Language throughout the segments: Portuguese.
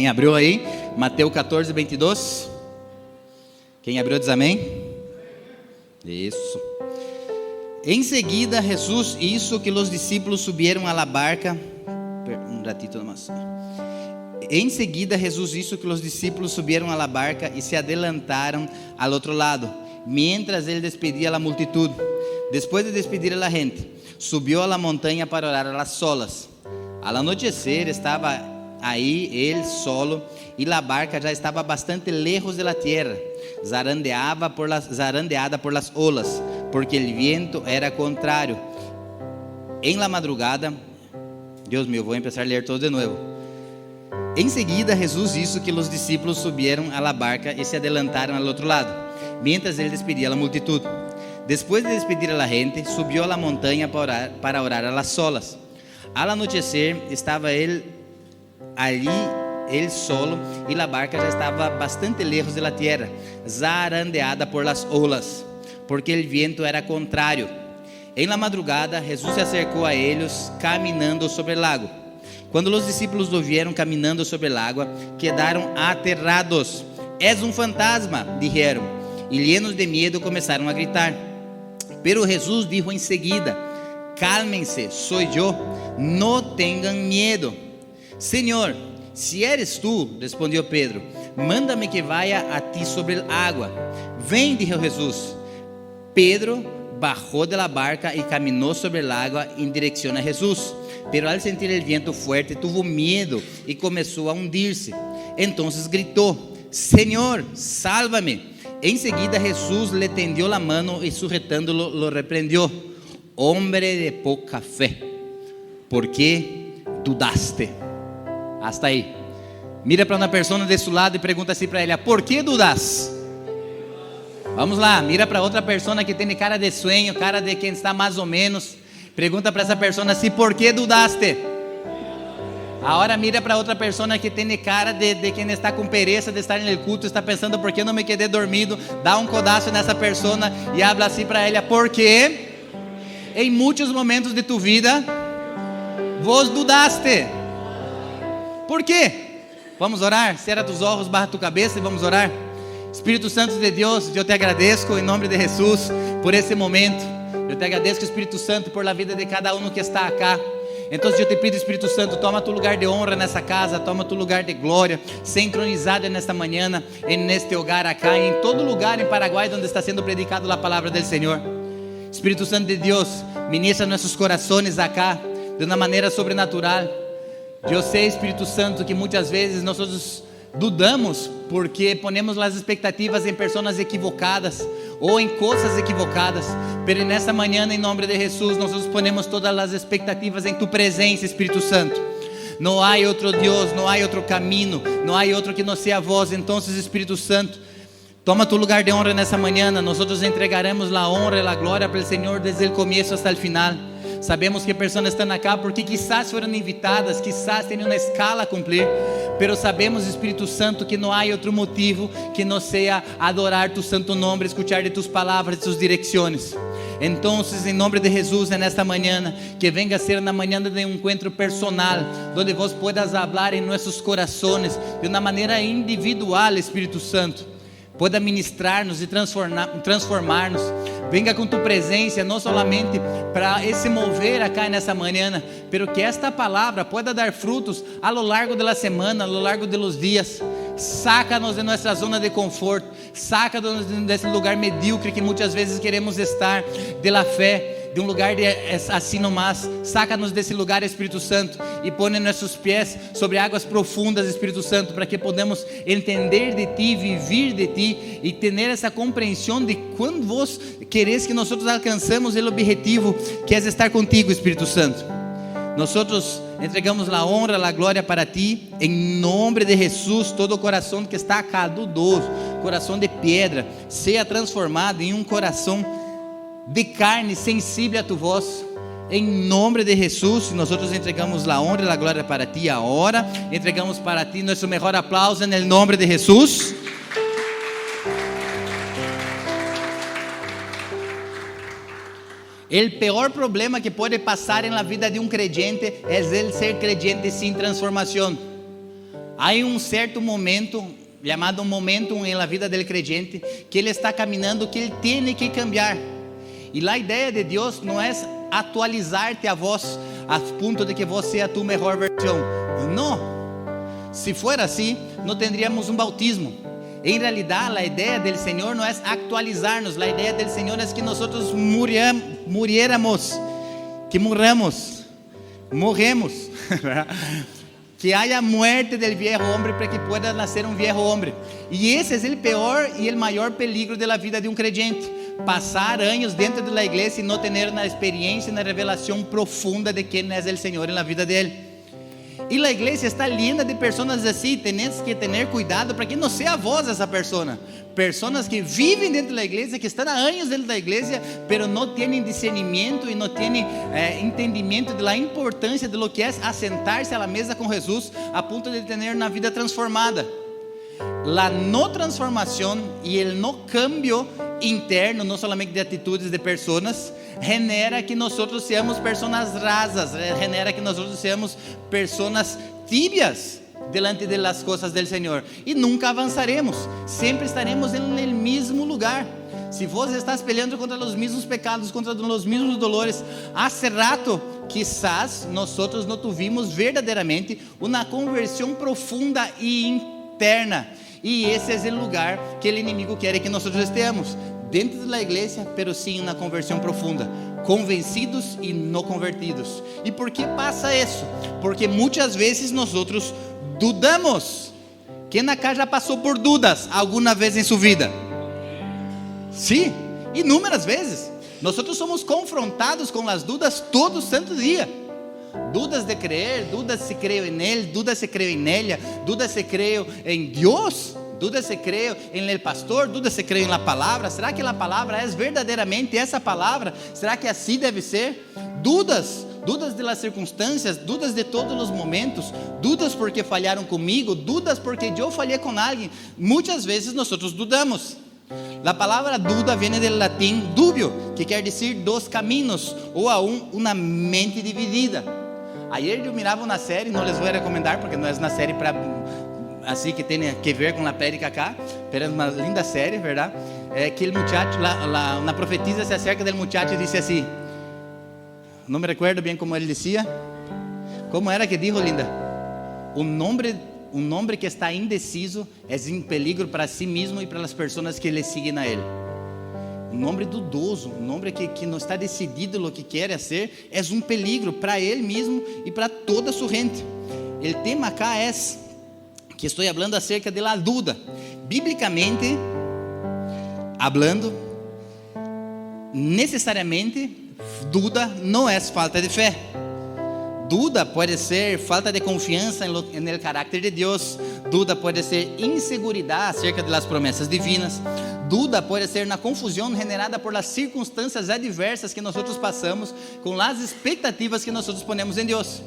Quem abriu aí? Mateus 14, 22. Quem abriu diz amém? Isso. Em seguida, Jesús hizo que los discípulos subieron a la barca. Un ratito nomás. En seguida, Jesús hizo que los discípulos subieron a la barca y se adelantaron al otro lado, mientras él despedía a la multitud. Después de despedir a la gente, subió a la montaña para orar a las solas. Al anochecer estaba ahí él solo y la barca ya estaba bastante lejos de la tierra, zarandeada por las olas, porque el viento era contrario. En la madrugada, Dios mío, voy a empezar a leer todo de nuevo. Enseguida Jesús hizo que los discípulos subieron a la barca y se adelantaron al otro lado, mientras él despedía a la multitud. Después de despedir a la gente, subió a la montaña para orar a las solas. Al anochecer estaba él allí, él solo, y la barca ya estaba bastante lejos de la tierra, zarandeada por las olas, porque el viento era contrario. En la madrugada Jesús se acercó a ellos caminando sobre el lago. Cuando los discípulos lo vieron caminando sobre el agua, quedaron aterrados. «Es un fantasma», dijeron, y llenos de miedo comenzaron a gritar. Pero Jesús dijo enseguida: «Cálmense, soy yo, no tengan miedo». «Señor, si eres tú», respondió Pedro, «mándame que vaya a ti sobre el agua». «Ven», dijo Jesús. Pedro bajó de la barca y caminó sobre el agua en dirección a Jesús. Pero al sentir el viento fuerte tuvo miedo y comenzó a hundirse. Entonces gritó: «Señor, sálvame». Enseguida Jesús le tendió la mano y sujetándolo lo reprendió: «Hombre de poca fe, ¿por qué dudaste?» Hasta ahí. Mira para una persona de su lado y pregunta así para ella: ¿por qué dudas? Vamos lá, mira para outra persona que tem cara de sueño, cara de quem está mais ou menos. Pergunta para essa persona assim: ¿por qué dudaste? Agora mira para outra persona que tem cara de quem está com pereza de estar no culto, está pensando: ¿por que não me quedé dormido? Dá um codaço nessa persona e habla assim para ela: porque em muitos momentos de tu vida vos dudaste. ¿Por quê? Vamos orar? Cierra tus ojos, baja tu cabeça e vamos orar. Espírito Santo de Deus, eu te agradeço em nome de Jesus por esse momento. Eu te agradeço, Espírito Santo, por la vida de cada um que está acá. Então eu te pido, Espírito Santo, toma tu lugar de honra nessa casa, toma tu lugar de glória, ser entronizado nesta manhã, neste hogar acá, em todo lugar em Paraguai onde está sendo predicado a palavra do Senhor. Espírito Santo de Deus, ministra nossos corações acá de uma maneira sobrenatural. Eu sei, Espírito Santo, que muitas vezes nós dudamos porque ponemos as expectativas em pessoas equivocadas ou em coisas equivocadas, pero nessa manhã, em nome de Jesus, nós ponemos todas as expectativas em tu presença, Espírito Santo. Não há outro Deus, não há outro caminho, não há outro que não seja vós. Então, Espírito Santo, toma tu lugar de honra nessa manhã. Nós entregaremos a honra e a glória para o Senhor desde o começo até o final. Sabemos que pessoas estão acá porque quizás foram invitadas, quizás têm uma escala a cumprir, pero sabemos, Espírito Santo, que não há outro motivo que não seja adorar tu santo nome, escuchar de tus palavras, de tus direções. Então, em nome de Jesus, nesta manhã, que venga a ser na manhã de um encontro personal, onde vos puedas falar em nossos corações de uma maneira individual, Espírito Santo. Pueda ministrar-nos e transformar-nos. Venga com tu presença, não somente para esse mover acá nessa manhã, pero que esta palavra pueda dar frutos a lo largo da semana, a lo largo de los dias. Saca-nos de nossa zona de conforto, saca-nos desse lugar medíocre que muitas vezes queremos estar, de la fé, de um lugar de assim nomás. Saca-nos desse lugar, Espírito Santo, e põe nossos pés sobre águas profundas, Espírito Santo, para que podamos entender de Ti, viver de Ti e ter essa compreensão de quando vos queres que nós alcançamos o objetivo que é estar contigo, Espírito Santo. Nós entregamos a honra, a glória para Ti, em nome de Jesus. Todo o coração que está acá, dudoso, coração de pedra, seja transformado em um coração de carne, sensível a tu voz, em nome de Jesus. Nós entregamos a honra e a glória para Ti. Agora entregamos para Ti nosso melhor aplauso em nome de Jesus. O pior problema que pode passar na vida de um creyente é ele ser creyente sem transformação. há um certo momento, chamado momentum na vida do creyente, que ele está caminhando, que ele tem que cambiar. E a ideia de Deus não é atualizar-te a vós, a ponto de que você é a tua melhor versão. Não. Se for assim, não teríamos um bautismo. Em realidade, a ideia do Senhor não é actualizar-nos. A ideia do Senhor é que nós muriéramos, que morremos, que haya muerte del viejo hombre para que pueda nascer um viejo homem. E esse é o pior e o maior peligro da vida de um creyente. Passar anos dentro da igreja e não ter uma experiência, uma revelação profunda de quem é o Senhor na vida dele. E a igreja está llena de pessoas assim. Temos que ter cuidado para que não seja vós essa pessoa. Pessoas que vivem dentro da igreja, que estão há anos dentro da igreja, mas não têm discernimento e não têm entendimento da importância de lo que é assentar-se à mesa com Jesus, a ponto de ter uma vida transformada. A não transformação e o não cambio interno, não somente de atitudes de pessoas, genera que nós seamos pessoas rasas, genera que nós seamos pessoas tibias delante de las coisas del Senhor, e nunca avançaremos, sempre estaremos no mesmo lugar. Se você está peleando contra os mesmos pecados, contra os mesmos dolores, hace rato, quizás nós não tuvimos verdadeiramente uma conversão profunda e interna, e esse é o lugar que o inimigo quer que nós estejamos, dentro da igreja, pero sim uma conversão profunda, convencidos e não convertidos. E por que passa isso? Porque muitas vezes nós dudamos. Quem acá já passou por dudas alguma vez em sua vida? Sim, inúmeras vezes. Nós somos confrontados com as dudas todo santo dia. Dudas de crer, dudas se creio em Ele, dudas se creio em ela, dudas se creio em Deus, dudas se creio em el pastor, dudas se creio em la palavra. Será que a palavra é verdadeiramente essa palavra? Será que assim deve ser? Dudas de las circunstâncias, dudas de todos os momentos, dudas porque falharam comigo, dudas porque eu falhei com alguém. Muitas vezes nós dudamos. A palavra duda vem do latim dubio, que quer dizer dos caminhos, ou aún uma mente dividida. Ayer eu mirava uma série, não les vou recomendar porque não é uma série para assim que tem que ver com a prédica acá, mas é uma linda série, verdade? Que o muchacho, uma profetisa se acerca do muchacho e disse assim, não me recuerdo bem como ele dizia, como era que dijo, linda? Um homem que está indeciso é um peligro para si mesmo e para as pessoas que lhe seguem a ele. Um homem dudoso, um homem que não está decidido no que quer ser, é um peligro para ele mesmo e para toda a sua gente. O tema acá é que estou falando acerca de la duda. Bíblicamente, hablando, necessariamente, duda não é falta de fé. Duda pode ser falta de confiança no caráter de Deus. Duda pode ser inseguridade acerca das promessas divinas. Duda pode ser na confusão generada por las circunstâncias adversas que nós passamos com as expectativas que nós ponemos em Deus.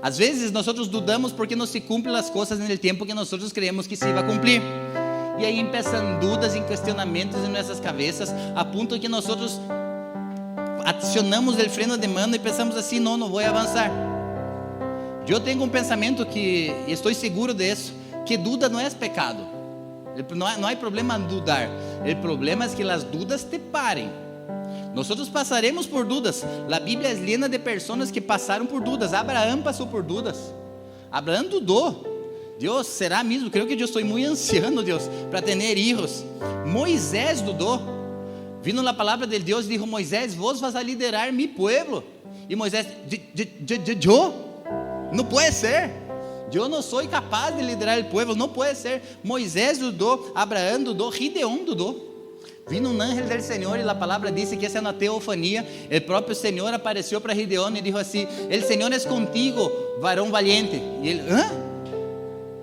Às vezes nós dudamos porque não se cumprem as coisas no tempo que nós creemos que se vai cumprir. E aí começam dúvidas e questionamentos em nossas cabeças, a ponto que nós acionamos o freno de mano e pensamos assim, não vou avançar. Eu tenho um pensamento que, e estou seguro disso, que duda não é pecado. Não há problema em dudar. O problema é que as dúvidas te parem. Nós passaremos por dúvidas. A Bíblia é llena de pessoas que passaram por dúvidas. Abraão passou por dúvidas. Abraão dudou. Deus, será mesmo? Creio que eu estou muito anciano, Deus, para ter filhos. Moisés dudou. Vindo na palavra de Deus, dijo Moisés, vos vas a liderar mi pueblo. E Moisés, eu? Não pode ser. Eu não sou capaz de liderar o povo, não pode ser. Moisés dudou, Abraão dudou, Gideon dudou. Vino um ángel do Senhor e a palavra disse que essa é uma teofania. O próprio Senhor apareceu para Gideon e disse assim: "El Senhor é contigo, varão valiente." E ele,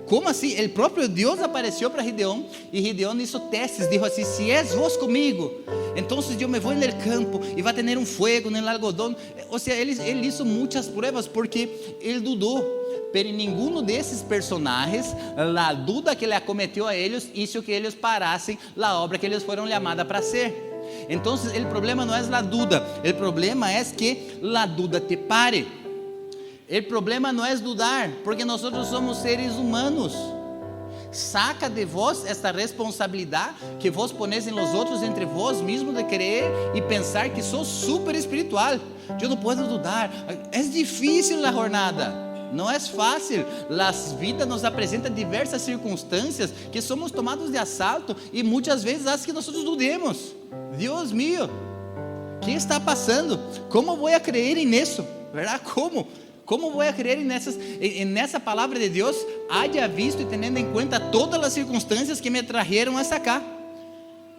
como assim? O próprio Deus apareceu para Gideon e Gideon hizo testes, disse assim: "Se és vos comigo, então eu me vou no campo e vai ter um fogo no algodão." Ou seja, ele hizo muitas pruebas porque ele dudou. Pero nenhum desses personagens, a dúvida que ele acometeu a eles, hizo que eles parassem a obra que eles foram chamados para ser. Então, o problema não é a dúvida, o problema é que a dúvida te pare. O problema não é dudar, porque nós somos seres humanos. Saca de vós esta responsabilidade que vos ponéis em los outros, entre vós mesmos, de crer e pensar que sou super espiritual. Eu não posso dudar. É difícil a jornada, não é fácil. As vidas nos apresentam diversas circunstâncias que somos tomados de assalto e muitas vezes faz que nós dudemos. Deus mío, o que está passando? Como vou a crer nisso? Verdade? Como vou a crer nessa palavra de Deus, haya visto e tendo em conta todas as circunstâncias que me trajeron hasta acá?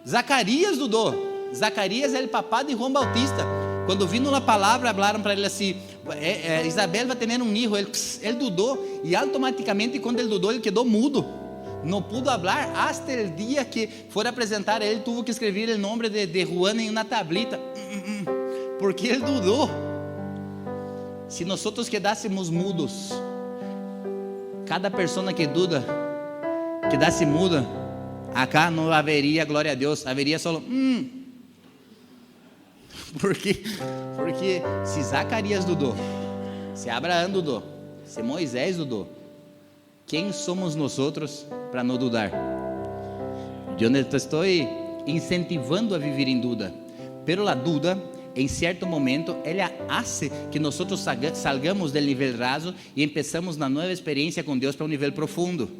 Zacarias dudou. Zacarias é o papá de João Bautista. Quando vindo na palavra, falaram para ele assim: Isabel vai ter um filho. Ele dudou, e automaticamente, quando ele dudou, ele quedou mudo. Não pudo falar, até o dia que for apresentar ele, teve que escrever o nome de Juan em uma tablita, porque ele dudou. Se nós quedássemos mudos, cada pessoa que duda, quedasse muda, acá não haveria glória a Deus, haveria só porque se Zacarias dudou, se Abraão dudou, se Moisés dudou, quem somos nós para não dudar? Eu não estou incentivando a viver em dúvida, pero a dúvida, em certo momento, ela hace que nós salgamos do nível raso e empezamos na nova experiência com Deus para um nível profundo.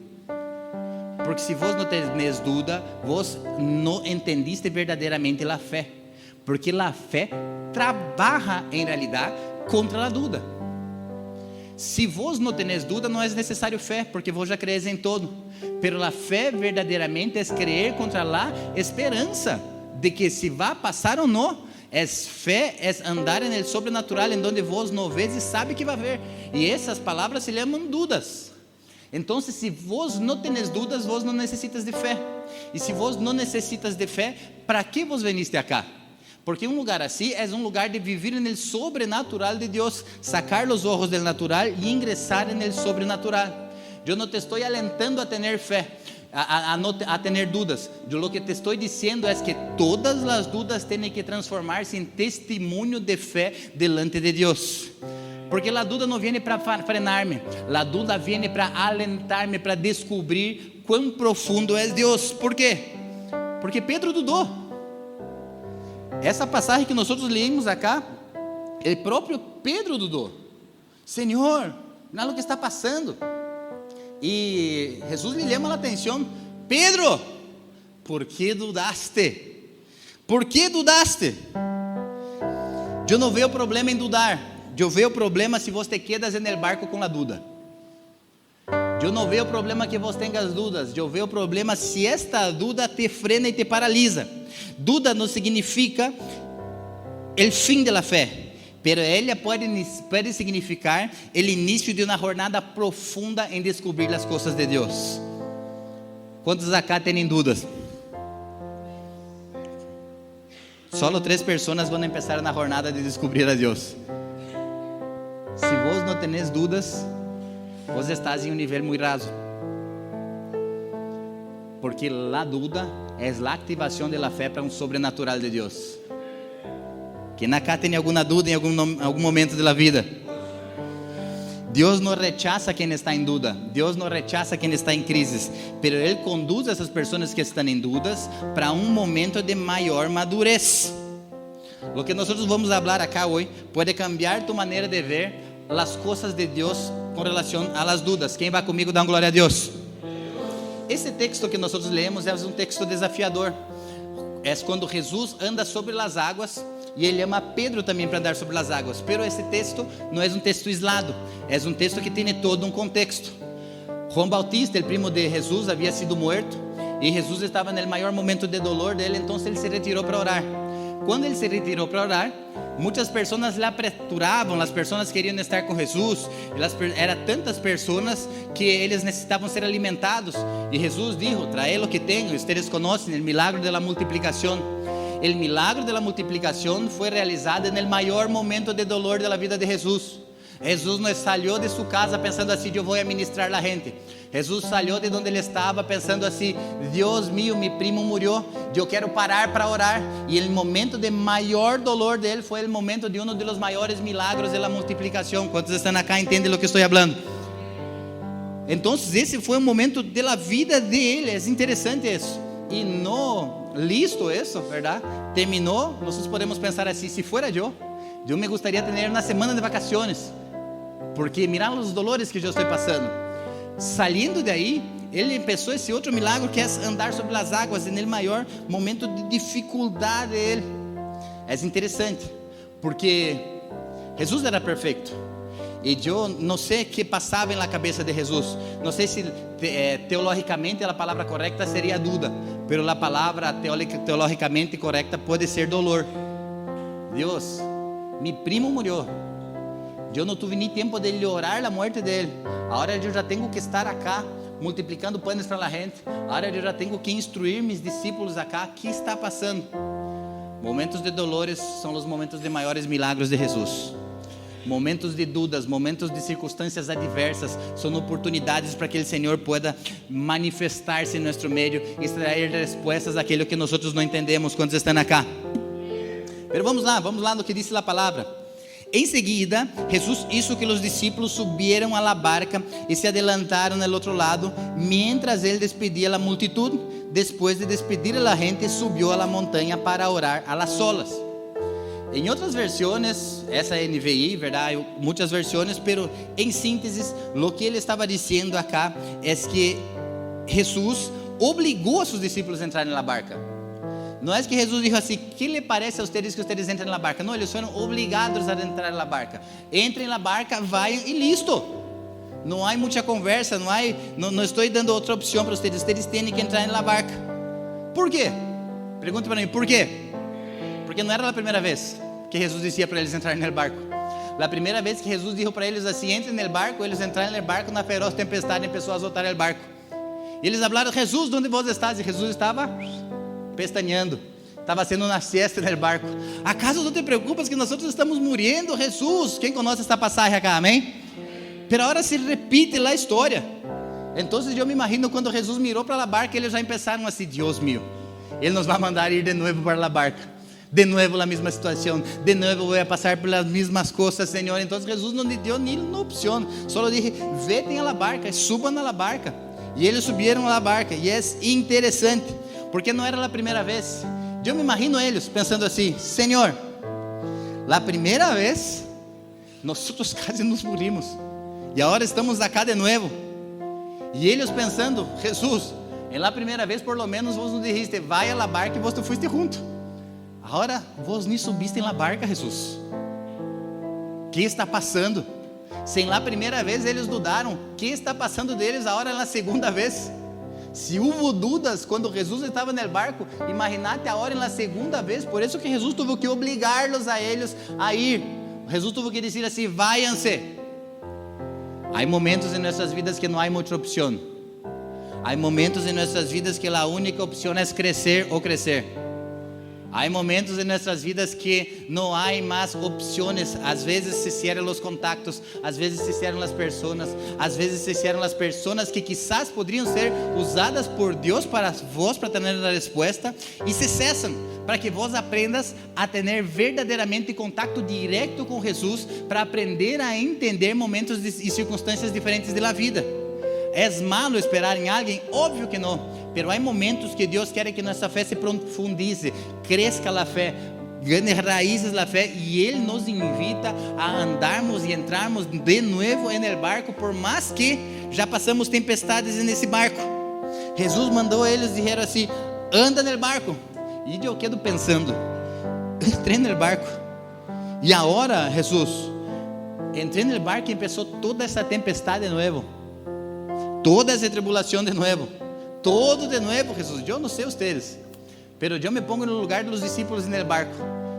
Porque se vos não tenéis dúvida, vos não entendiste verdadeiramente a fé. Porque a fé trabalha em realidade contra a dúvida. Se vos não tenéis dúvida, não é necessário fé, porque vos já crees em todo. Pero a fé verdadeiramente é crer contra a esperança de que se vai passar ou não. É fé, é andar no sobrenatural, em donde vos não vês e sabe que vai haver. E essas palavras se chamam dúvidas. Então, se vos não tenéis dúvidas, vos não necessitas de fé. E se vos não necessitas de fé, para que vos veniste acá? Porque um lugar assim é um lugar de viver no sobrenatural de Deus, sacar os olhos do natural e ingressar no sobrenatural. Eu não te estou alentando a ter fé, a ter dúvidas. Eu lo que te estou dizendo é que todas as dúvidas têm que transformar-se em testemunho de fé delante de Deus. Porque a dúvida não vem para frenar-me, a dúvida vem para alentar-me, para descobrir quão profundo é Deus. Por quê? Porque Pedro dudou. Essa passagem que nós lemos acá, o próprio Pedro dudou. Senhor, olha o que está passando. E Jesus lhe chama a atenção: Pedro, por que dudaste? Por que dudaste? Eu não vejo problema em dudar. Eu vejo problema se você quedas no barco com a dúvida. Eu não vejo problema que você tenha as dúvidas. Eu vejo problema se esta dúvida te frena e te paralisa. Dúvida não significa o fim da fé, pero ela pode significar o início de uma jornada profunda em descobrir as coisas de Deus. Quantos acá têm dúvidas? Solo 3 pessoas vão começar na jornada de descobrir a Deus. Se vos não tenéis dúvidas, vos estás em um nível muito raso. Porque a dúvida é a ativação da fé para um sobrenatural de Deus. Quem acá tem alguma dúvida em algum momento da vida? Deus não rechaça quem está em dúvida. Deus não rechaça quem está em crises. Pero Ele conduz essas pessoas que estão em dúvidas para um momento de maior madurez. O que nós vamos falar acá hoje pode cambiar tu maneira de ver as coisas de Deus com relação a las dúvidas. Quem vai comigo dar glória a Deus? Esse texto que nós lemos é um texto desafiador. É quando Jesus anda sobre as águas e ele chama Pedro também para andar sobre as águas. Pero esse texto não é um texto aislado, é um texto que tem todo um contexto. João Bautista, o primo de Jesus, havia sido morto e Jesus estava no maior momento de dolor dele, então ele se retirou para orar. Quando ele se retirou para orar, muitas pessoas lhe apresuravam, as pessoas queriam estar com Jesus, eram tantas pessoas que eles necessitavam ser alimentados, e Jesus dijo: trae lo que tenho, ustedes conhecem o milagro de la multiplicação. O milagro de la multiplicação foi realizado no maior momento de dolor da vida de Jesus. Jesús no salió de su casa pensando así: yo voy a ministrar a la gente. Jesús salió de donde él estaba pensando así: Dios mío, mi primo murió, yo quiero parar para orar. Y el momento de mayor dolor de él fue el momento de uno de los mayores milagros de la multiplicación. ¿Cuántos están acá? ¿Entienden lo que estoy hablando? Entonces ese fue un momento de la vida de él. Es interesante eso. Y no listo eso, ¿verdad? Terminó. Nosotros podemos pensar así: si fuera yo me gustaría tener una semana de vacaciones, porque mirar los dolores que yo estoy pasando. Saliendo de ahí, ele empezó esse outro milagre, que é andar sobre as águas, no maior momento de dificuldade dele. É interessante, porque Jesus era perfeito, e eu não sei o que passava na cabeça de Jesus. Não sei se teologicamente a palavra correta seria dúvida, mas a palavra teologicamente correta pode ser dolor. Deus, mi primo murió, eu não tive nem tempo de orar a morte dele. Agora eu já tenho que estar acá multiplicando panes para a gente. Agora eu já tenho que instruir meus discípulos acá. O que está passando? Momentos de dolores são os momentos de maiores milagres de Jesus. Momentos de dúvidas, momentos de circunstâncias adversas, são oportunidades para que o Senhor pueda manifestar-se em nosso meio e trazer respostas àquilo que nós não entendemos quando estão acá. Mas vamos lá no que diz a palavra. Em seguida, Jesús hizo que los discípulos subieran a la barca y se adelantaron al otro lado, mientras él despedía a la multitud. Después de despedir a la gente, subió a la montaña para orar a las solas. En otras versiones, esa NVI, ¿verdad? Hay muchas versiones, pero en síntesis, lo que él estaba diciendo acá es que Jesús obligó a sus discípulos a entrar en la barca. Não é que Jesus disse assim: que lhe parece a vocês que vocês entrem na barca? Não, eles foram obrigados a entrar na barca. Entrem na barca, vayam e listo. Não há muita conversa, não estou dando outra opção para vocês. Vocês têm que entrar na barca. Por quê? Pergunta para mim, por quê? Porque não era a primeira vez que Jesus dizia para eles entrarem no barco. A primeira vez que Jesus disse para eles assim: entrem no barco, eles entraram no barco, na feroz tempestade começou a azotar o barco. E eles falaram: Jesus, onde vós estás? E Jesus estava pestañando, estava sendo uma siesta no barco. ¿Acaso não te preocupas que nós estamos muriendo, Jesus? Quem conhece esta passagem acá, amém? Pero agora se repite a história. Então eu me imagino quando Jesus mirou para a barca, eles já começaram assim: Deus mío, Ele nos vai mandar ir de novo para a barca, de novo a mesma situação, de novo vou passar pelas mesmas coisas, Senhor. Então Jesus não lhe deu nenhuma opção, só disse: vete a la subam na barca. E eles subiram a barca. E é interessante, porque não era a primeira vez. Eu me imagino eles pensando assim: Senhor, a primeira vez nós quase nos morimos, e agora estamos acá de novo. E eles pensando: Jesus, na primeira vez por lo menos vos nos dijiste: vai a la barca, e vos tu fuiste junto. Agora vos nem subiste na barca, Jesus. O que está passando? Sem lá a primeira vez eles dudaram. O que está passando deles agora na segunda vez? Se houve dúvidas quando Jesus estava no barco, imaginate agora na segunda vez. Por isso que Jesus teve que obrigá-los a eles a ir. Jesus teve que dizer assim: váyanse. Há momentos em nossas vidas que não há muita opção. Há momentos em nossas vidas que a única opção é crescer ou crescer. Há momentos em nossas vidas que não há mais opções. Às vezes se cierram os contactos, às vezes se cierram as pessoas, às vezes se cierram as pessoas que quizás poderiam ser usadas por Deus para vós, para ter a resposta, e se cessam, para que vós aprendas a ter verdadeiramente contato direto com Jesus, para aprender a entender momentos e circunstâncias diferentes da vida. É malo esperar em alguém? Óbvio que não. Pero há momentos que Deus quer que nossa fé se profundize, cresça a fé, ganhe raízes da fé, e Ele nos invita a andarmos e entrarmos de novo no barco, por mais que já passamos tempestades nesse barco. Jesus mandou eles dizer assim: anda no barco. E eu quedo pensando: entrei no barco, e agora, Jesus, entrei no barco e começou toda essa tempestade de novo, toda essa tribulação de novo. Todo de novo, Jesus. Eu não sei vocês, pero eu me pongo no lugar dos discípulos no barco.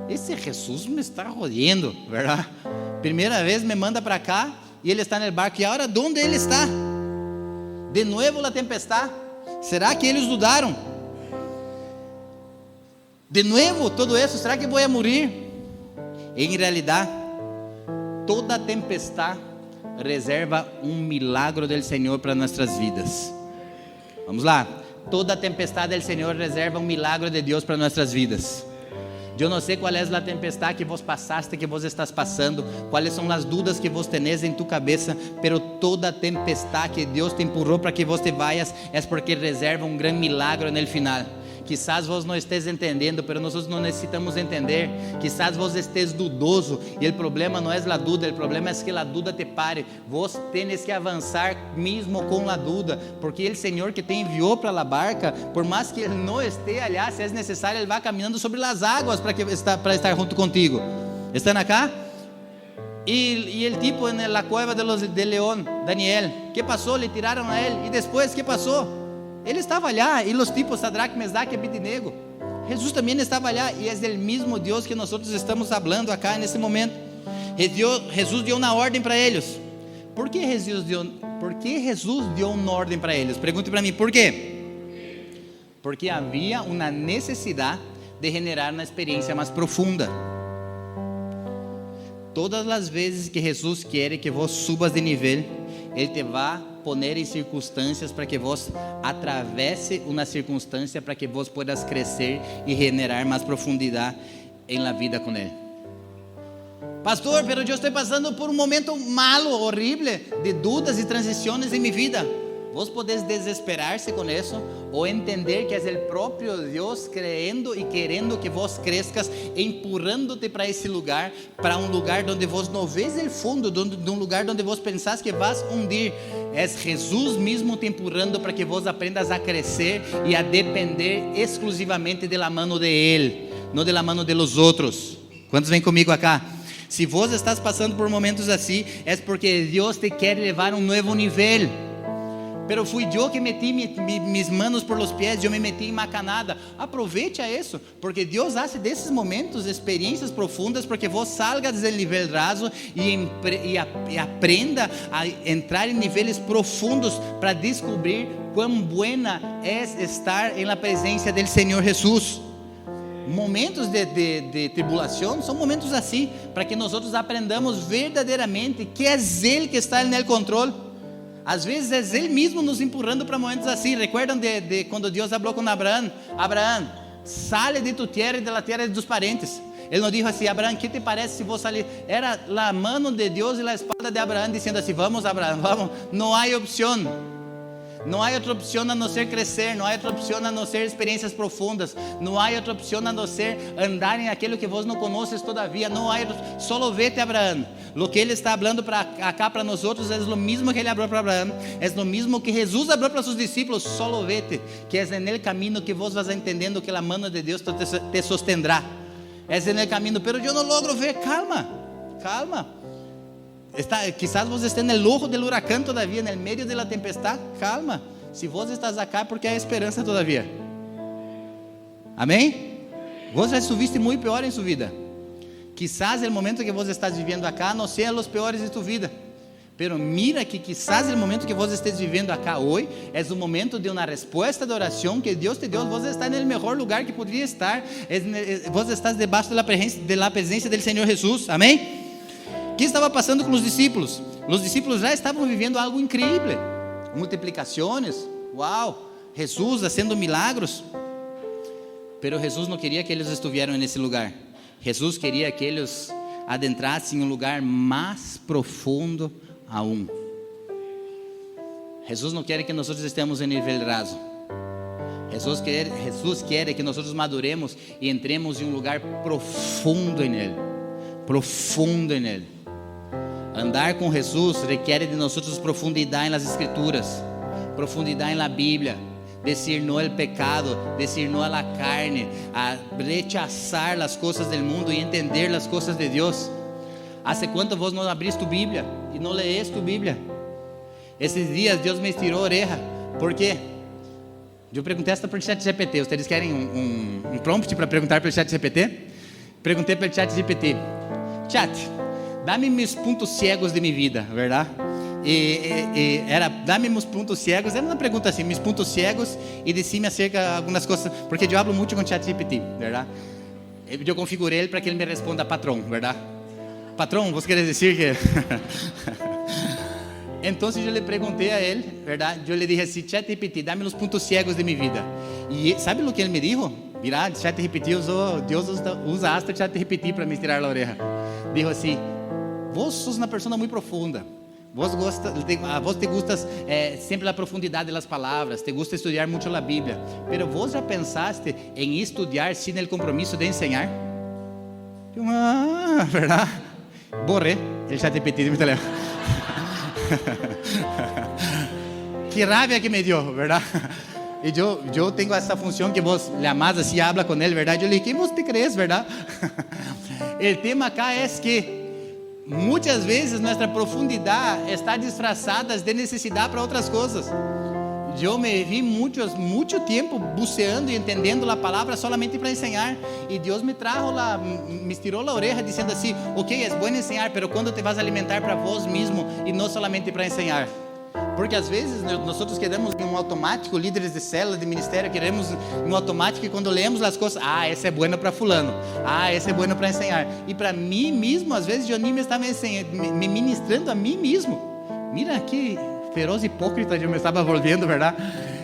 Esse Jesus me está rodeando, verdade? Primeira vez me manda para cá e ele está no barco. E agora, onde ele está? De novo a tempestade. Será que eles dudaram? De novo, todo isso. Será que vou morrer? Em realidade, toda tempestade reserva um milagro do Senhor para nossas vidas. Vamos lá. Toda tempestade do Senhor reserva um milagro de Deus para nossas vidas. Eu não sei qual é a tempestade que vos passaste, que vos estás passando, quais são as dúvidas que vos tenés em tu cabeça, pero toda tempestade que Deus te empurrou para que vos te vayas, é porque reserva um grande milagro no final. Quizás vos não estés entendendo, pero nós não necessitamos entender. Quizás vos estés dudoso, e o problema não é a dúvida, o problema é que a dúvida te pare. Vos tens que avançar mesmo com a dúvida, porque o Senhor que te enviou para a barca, por mais que Ele não esteja allá, se é necessário, Ele vai caminhando sobre as águas para estar junto contigo. Estão acá? E o tipo na cueva de leão, Daniel, que passou? Le tiraram a ele, e depois, que passou? Ele estava lá, e os tipos Sadraque, Mesaque e Abednego. Jesus também estava lá, e é o mesmo Deus que nós estamos falando acá nesse momento. Jesus deu uma ordem para eles. Por que Jesus deu uma ordem para eles? Pergunte para mim, por quê? Porque havia uma necessidade de generar uma experiência mais profunda. Todas as vezes que Jesus quer que vos subas de nível, Ele te vai poner em circunstâncias para que vos atravesse uma circunstância para que vos puedas crescer e generar mais profundidade em la vida com Ele. Pastor, pero eu estou passando por um momento malo, horrível, de dúvidas e transições em minha vida. Vos podés desesperar-se com isso, ou entender que é o próprio Deus creendo e querendo que vos crescas, empurrando-te para esse lugar, para um lugar onde vos não vês o fundo, de um lugar onde vos pensás que vas hundir. É Jesus mesmo te empurrando para que vos aprendas a crescer e a depender exclusivamente da mão de Ele, não da mão de los outros. Quantos vêm comigo acá? Se vos estás passando por momentos assim, é porque Deus te quer levar a um novo nível. Pero fui eu que meti mis manos por los pies, eu me meti em macanada. Aproveite a isso, porque Deus hace desses momentos experiências profundas para que vos salgas do nível raso e aprenda a entrar em níveis profundos para descobrir quão buena é estar na presença do Senhor Jesus. Momentos de tribulação são momentos assim, para que nós aprendamos verdadeiramente que é Ele que está no controle. Às vezes é Ele mesmo nos empurrando para momentos assim. Recuerdam de quando Deus falou com Abraão: Abraão, sale de tu terra e de la terra dos parentes. Ele não disse assim: Abraão, que te parece se vou sair? Era a mão de Deus e a espada de Abraão dizendo assim: vamos, Abraão, vamos. Não há opção. Não há outra opção a não ser crescer, não há outra opção a não ser experiências profundas, não há outra opção a não ser andar em aquilo que vos não conheces todavia, não há, solo vete Abraão. Lo que ele está falando para acá para nós outros é o mesmo que ele falou para Abraão, é o mesmo que Jesus falou para seus discípulos, solo vete, que é no caminho que vos vas entendendo que a mão de Deus te sostendrá. É no caminho, pero eu não logro ver. Calma, calma. Quizás vos esté no ojo del huracán todavía, no meio de la tempestade. Calma, se vos estás acá porque há esperança todavía. Amém? Vos já estuviste muito pior em sua vida. Quizás o momento que vos estás vivendo acá não seja os piores de tu vida, pero mira que quizás o momento que vos estés vivendo acá hoje é o momento de uma resposta de oração que Deus te deu. Vos está no melhor lugar que poderia estar. Vos estás debaixo da presença do Senhor Jesus. Amém? O que estava passando com os discípulos? Os discípulos já estavam vivendo algo incrível, multiplicações, uau, Jesus fazendo milagros. Pero Jesus não queria que eles estivessem nesse lugar. Jesus queria que eles adentrassem em um lugar mais profundo aún. Jesus não quer que nós estejamos em nível raso. Jesus quer que nós maduremos e entremos em um lugar profundo em Ele. Profundo em Ele. Andar com Jesus requer de nós profundidade nas Escrituras, profundidade na Bíblia, decir no ao pecado, decir no a la carne, a rechazar as coisas do mundo e entender as coisas de Deus. ¿Hace quanto vos não abriste tu Bíblia e não lees tu Bíblia? Esses dias Deus me estirou a oreja. Por quê? Eu perguntei esta para o ChatGPT. Vocês querem um prompt para perguntar para o ChatGPT? Perguntei para o ChatGPT: Chat, dá-me meus pontos cegos de minha vida, verdade? Dá-me meus pontos cegos. Era uma pergunta assim: meus pontos cegos, e disse-me acerca de algumas coisas, porque eu hablo muito com o ChatGPT, verdade? Eu configurei ele para que ele me responda patrão, verdade? patrão, você quer dizer que... Então eu le perguntei a ele, verdade? Eu lhe dije assim, ChatGPT, dá-me os pontos cegos de minha vida. E sabe o que ele me dijo? Mira, ChatGPT Deus usa hasta ChatGPT para me tirar a orelha. Dijo assim, vos sos uma pessoa muito profunda. Vos te gustas sempre a profundidade das palavras, te gusta estudar muito a Bíblia. Pero vos já pensaste em estudar sem o compromisso de ensinar? Verdade? Borré el ChatGPT de meu telefone. Que rabia que me dio, ¿verdad? Y yo tengo esta función que vos le amás así, habla con él, ¿verdad? Yo le dije, ¿qué vos te crees, verdad? El tema acá es que muchas veces nuestra profundidad está disfrazada de necesidad para otras cosas. Yo me vi mucho tiempo buceando y entendiendo la palabra solamente para enseñar. Y Dios me estiró la oreja diciendo así, ok, es bueno enseñar, pero ¿cuándo te vas a alimentar para vos mismo y no solamente para enseñar? Porque às vezes nós queremos em automático, líderes de célula, de ministério, queremos em automático e quando lemos as coisas, esse é bueno para fulano, esse é bueno para ensinar. E para mim mesmo, às vezes eu nem me estava me ministrando a mim mesmo. Mira que feroz hipócrita eu me estava volvendo, verdade?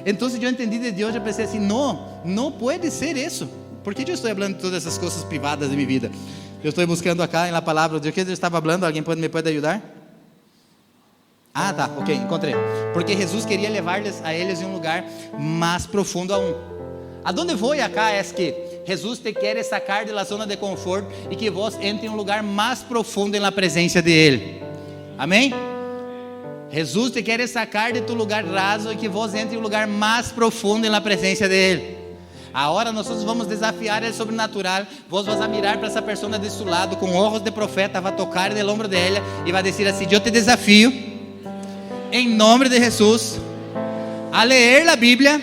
Então eu entendi de Deus, eu pensei assim, não pode ser isso. Por que eu estou falando de todas essas coisas privadas de minha vida? Eu estou buscando acá na palavra, de que eu estava falando, alguém me pode ajudar? Tá, ok, encontrei. Porque Jesus queria levar-lhes a eles em um lugar mais profundo aún. Aonde vou acá é que Jesus te quer sacar da zona de conforto e que vos entre em um lugar mais profundo na presença de Ele. Amém? Jesus te quer sacar de tu lugar raso e que vos entre em um lugar mais profundo na presença de Ele. Agora nós vamos desafiar o sobrenatural. Vos vas a mirar para essa pessoa de seu lado com olhos de profeta, vai tocar no ombro dela e vai dizer assim: eu te desafio em nome de Jesus a ler a Bíblia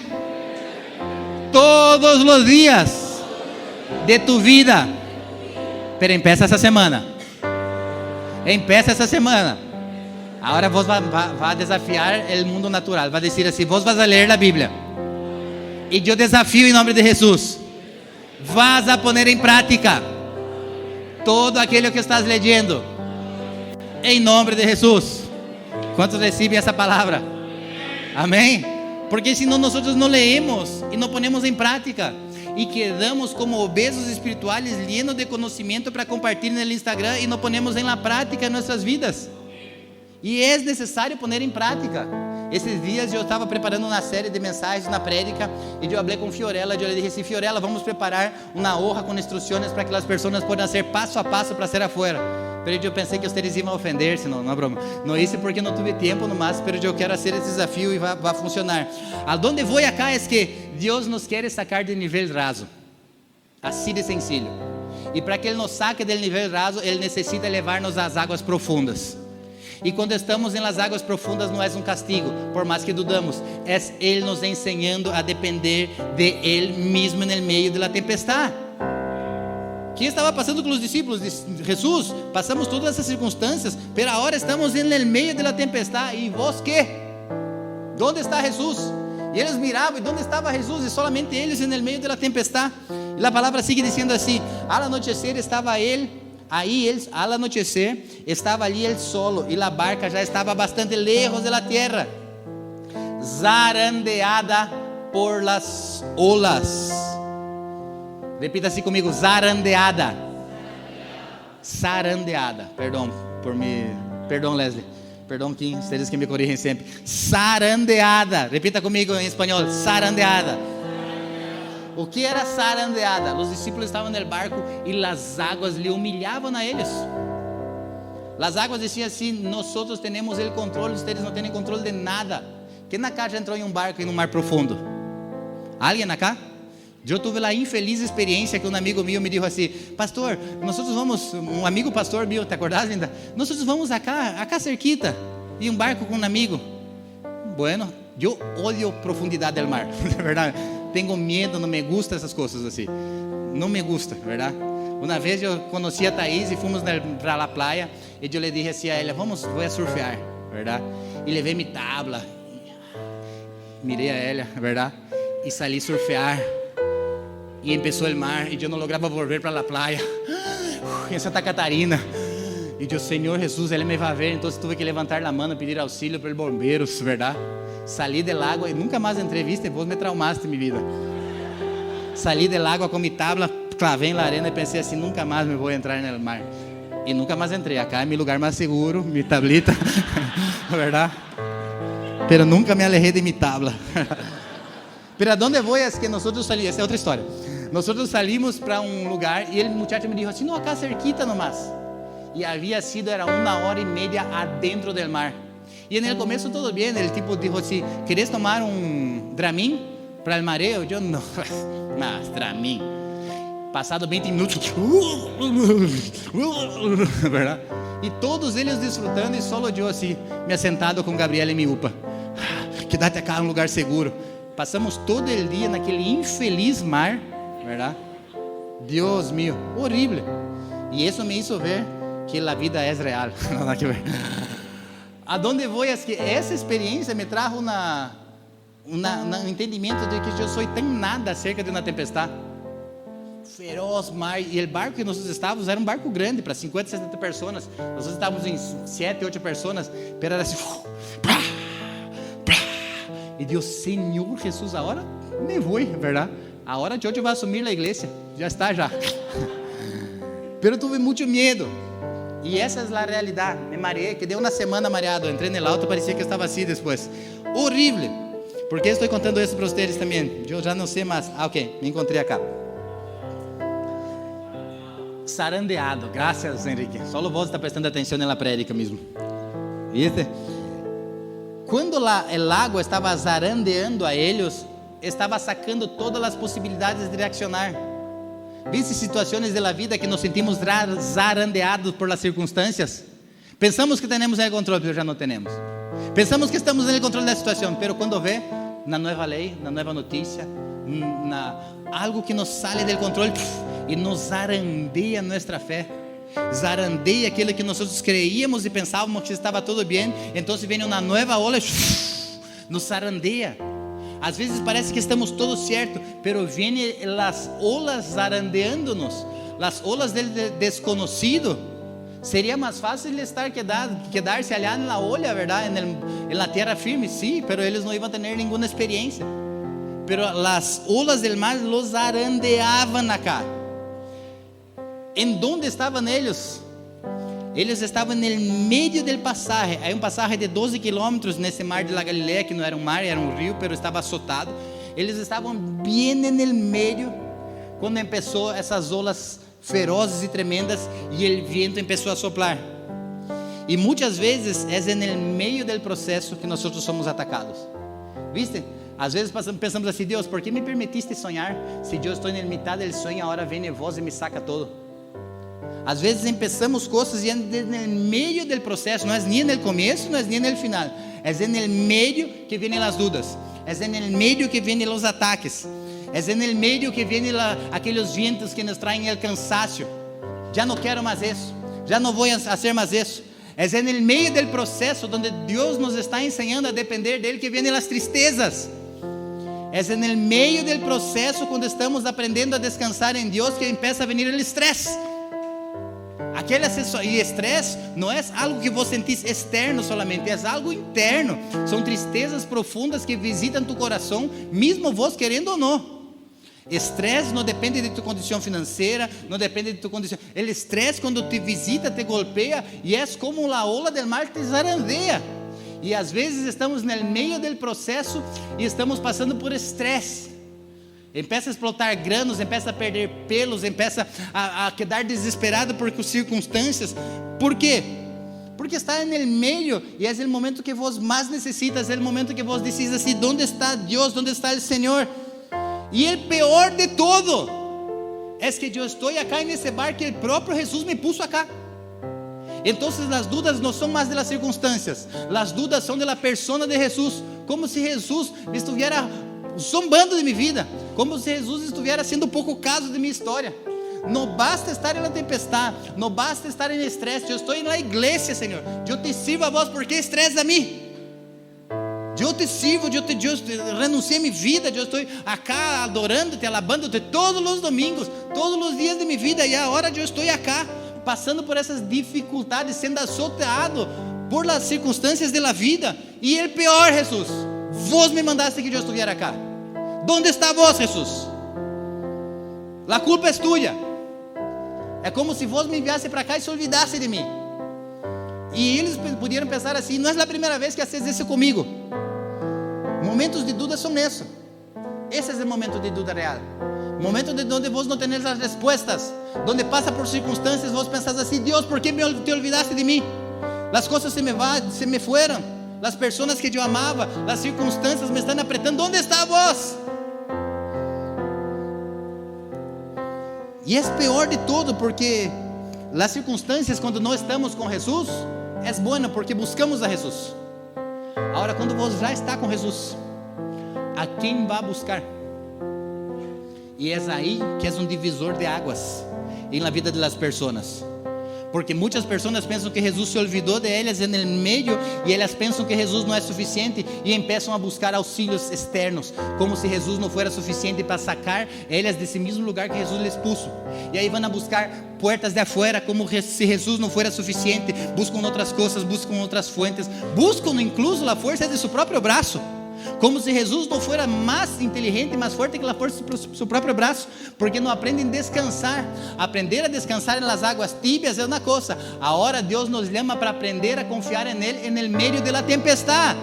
todos os dias de tu vida. Pero empieza essa semana. Empieza essa semana. Agora vos vai desafiar o mundo natural. Vai dizer assim: vos vas a ler a Bíblia. E eu desafio em nome de Jesus. Vas a poner em prática todo aquilo que estás leyendo. Em nome de Jesus. Quantos recebem essa palavra? Amém? Porque senão nós não leemos e não ponemos em prática e quedamos como obesos espirituais, llenos de conhecimento para compartilhar no Instagram e não ponemos em prática em nossas vidas. E é necessário pôr em prática. Esses dias eu estava preparando uma série de mensagens na prédica e eu falei com Fiorella. Eu disse assim: Fiorella, vamos preparar uma hoja com instruções para que as pessoas possam ser passo a passo para ser afuera. Pero eu pensei que vocês iam ofender-se, não é broma. Não isso porque não tive tempo no máximo, pero eu quero fazer esse desafio e vai funcionar. Aonde vou acá é que Deus nos quer sacar de nível raso, assim de sencillo. E para que Ele nos saque do nível raso, Ele necessita levar-nos às águas profundas. E quando estamos em las águas profundas, não é um castigo, por mais que dudamos, é Ele nos ensinando a depender de Ele mesmo no meio da tempestade. Que estava passando com os discípulos de Jesus? Passamos todas essas circunstâncias, pero agora estamos no meio da tempestade. E vós que? Onde está Jesus? E eles miravam, e onde estava Jesus? E solamente eles no meio da tempestade. E a palavra sigue dizendo assim: al anochecer estava ele. Aí eles, al anochecer, estava ali ele solo, e a barca já estava bastante lejos da terra, zarandeada por las olas. Repita assim comigo: zarandeada. Zarandeada. Perdão, Leslie. Perdão, Kim, vocês que me corrigem sempre. Zarandeada. Repita comigo em espanhol: zarandeada. O que era zarandeada? Os discípulos estavam no barco e as águas lhe humilhavam a eles. As águas diziam assim: nós temos o controle, vocês não têm controle de nada. Quem acá já entrou em um barco em um mar profundo? Alguém acá? Eu tive a infeliz experiência que um amigo meu me disse assim: pastor, nós vamos, um amigo pastor meu, te acordás ainda? Nós vamos acá cerquita, em um barco com um amigo. Bueno, eu odio profundidade do mar, na verdade. Tenho medo, não me gusta essas coisas assim. Não me gusta, verdade? Uma vez eu conheci a Thaís e fomos para a praia e eu lhe disse assim a ela: vou surfear, verdade? E levei minha tabla, mirei a ela, verdade? E saí surfear. E começou o mar e eu não lograva voltar para a praia em Santa Catarina. E eu, Senhor Jesus, Ele me vai ver. Então tuve que levantar a mão, pedir auxílio para os bombeiros, verdade? Salí del agua e nunca mais entrei, viste? Vos me traumaste minha vida. Salí del agua com minha tabla, clavei na arena e pensei assim, nunca mais me vou entrar no mar. E nunca mais entrei. Acá é meu lugar mais seguro, minha tablita, verdade? Pero nunca me alejé de minha tabla. Pero a dónde voy es que nosotros salimos, essa é outra história. Nosotros salimos para um lugar e o muchacho me dijo assim, não, acá cerquita nomás. E havia sido, era 1h30 adentro del mar. E no começo todo bem, o tipo dijo assim, ¿querés tomar um Dramin para el mareo? Eu não, mas Dramin. Passado 20 minutos, verdade? E todos eles desfrutando e solo eu assim, me assentado com Gabriela e minha upa. Quédate acá, um lugar seguro. Passamos todo o dia naquele infeliz mar, verdade? Deus mío, horrível. E isso me hizo ver que a vida é real. Não dá que ver. A donde vou é que essa experiência me trajo um entendimento de que eu sou tão nada acerca de uma tempestade. Feroz mar, e o barco que nós estávamos era um barco grande para 50, 60 pessoas. Nós estávamos em 7, 8 pessoas, pero era assim. E Deus, Senhor Jesus, agora me vou, verdade? A hora de hoje vai assumir a igreja, já está já. Pero tuve muito medo. E essa é a realidade. Me mareei, quedei uma semana mareado. Entrei no auto, parecia que estava assim depois. Horrível. Por que estou contando isso para vocês também? Eu já não sei mais. Ok, me encontrei acá. Zarandeado, graças Henrique. Só o voz está prestando atenção na prédica mesmo. ¿Viste? Quando o lago estava zarandeando a eles, estava sacando todas as possibilidades de reaccionar. ¿Viste situações da vida que nos sentimos zarandeados por las circunstâncias? Pensamos que temos o controle, mas já não temos. Pensamos que estamos no controle da situação, mas quando vê, na nova lei, na nova notícia, algo que nos sale do controle e nos zarandeia nossa fé, zarandeia aquilo que nós creíamos e pensávamos que estava tudo bem, então vem uma nova ola e nos zarandeia. Às vezes parece que estamos todos certos, pero vêm as olas zarandeando-nos, as olas do desconhecido. Seria mais fácil estar quedar-se allá na olha, verdade, na terra firme, sim, pero eles não iam ter nenhuma experiência. Pero as olas do mar los zarandeavam acá. Em onde estavam eles? Eles estavam no meio do passagem. Há passagem de 12 quilômetros nesse mar de la Galileia, que não era um mar, era um rio, pero estava azotado. Eles estavam bem no meio, quando começou essas olas ferozes e tremendas, e o vento começou a soprar. E muitas vezes é no meio do processo que nós somos atacados. ¿Viste? Às vezes pensamos assim, Deus, por que me permitiste sonhar? Se eu estou na metade do sonho, a hora vem voz e me saca todo. Às vezes pensamos coisas e é no meio do processo, não é nem no começo, não é nem no final, é no meio que vêm as dúvidas, é no meio que vêm os ataques, é no meio que vêm aqueles ventos que nos traem o cansaço. Já não quero mais isso, já não vou fazer mais isso. É no meio do processo onde Deus nos está ensinando a depender dele que vêm as tristezas. É no meio do processo quando estamos aprendendo a descansar em Deus que começa a vir o estresse. E estresse não é algo que você sentís externo solamente, é algo interno. São tristezas profundas que visitam tu coração, mesmo vos querendo ou não. Estresse não depende de tu condição financeira, não depende de tu condição. O estresse quando te visita, te golpeia, e é como a ola do mar que te zarandeia. E às vezes estamos no meio do processo e estamos passando por estresse. Empieza a explotar granos, empieza a perder pelos, empieza a quedar desesperado por circunstâncias. Por quê? Porque está no meio e é o momento que vos mais necessitas, é o momento que vos decís assim, ¿dónde está Deus? ¿Dónde está o Senhor? E o pior de todo é que eu estou acá nesse barco que o próprio Jesus me puso acá. Então as dúvidas não são mais das circunstâncias, as dúvidas são da persona de Jesus, como se Jesus estivesse zombando de minha vida, como se Jesus estivesse sendo pouco caso de minha história. Não basta estar na tempestade, não basta estar em estresse. Eu estou na igreja, Senhor. Eu te sirvo a vós, porque estressa a mim. Eu te sirvo, eu renunciei a minha vida. Eu estou acá adorando-te, alabando-te todos os domingos, todos os dias de minha vida. E a hora eu estou acá passando por essas dificuldades, sendo azoteado por las circunstâncias de la vida. E el peor, Jesús, vos me mandaste que eu estuviera acá. ¿Dónde está vos, Jesús? La culpa es tuya. É como se vos me enviasse para cá e se olvidasse de mim. E eles pudieram pensar assim: não é a primeira vez que haces isso comigo. Momentos de dúvida são isso. Esse é o momento de dúvida real. Momento de onde vos não tenés as respostas, donde passa por circunstâncias, vos pensás assim: Deus, por que te olvidaste de mim? As coisas se me fueron, as pessoas que eu amava, as circunstâncias me estão apretando. Onde está vos? E é pior de tudo, porque as circunstâncias, quando não estamos com Jesus, é bueno porque buscamos a Jesus. Agora, quando vos já está com Jesus, a quem vai buscar? E é aí que é um divisor de águas em la vida das pessoas. Porque muitas pessoas pensam que Jesus se olvidou de elas no meio, e elas pensam que Jesus não é suficiente e começam a buscar auxílios externos, como se Jesus não fosse suficiente para sacar elas desse mesmo lugar que Jesus les puso. E aí vão a buscar portas de afuera, como se Jesus não fosse suficiente. Buscam outras coisas, buscam outras fuentes, buscam incluso a força de seu próprio braço, como se Jesus não fosse mais inteligente, mais forte que a força do seu próprio braço, porque não aprendem a descansar. Aprender a descansar nas águas tibias é uma coisa. Agora Deus nos chama para aprender a confiar em Ele no meio da tempestade.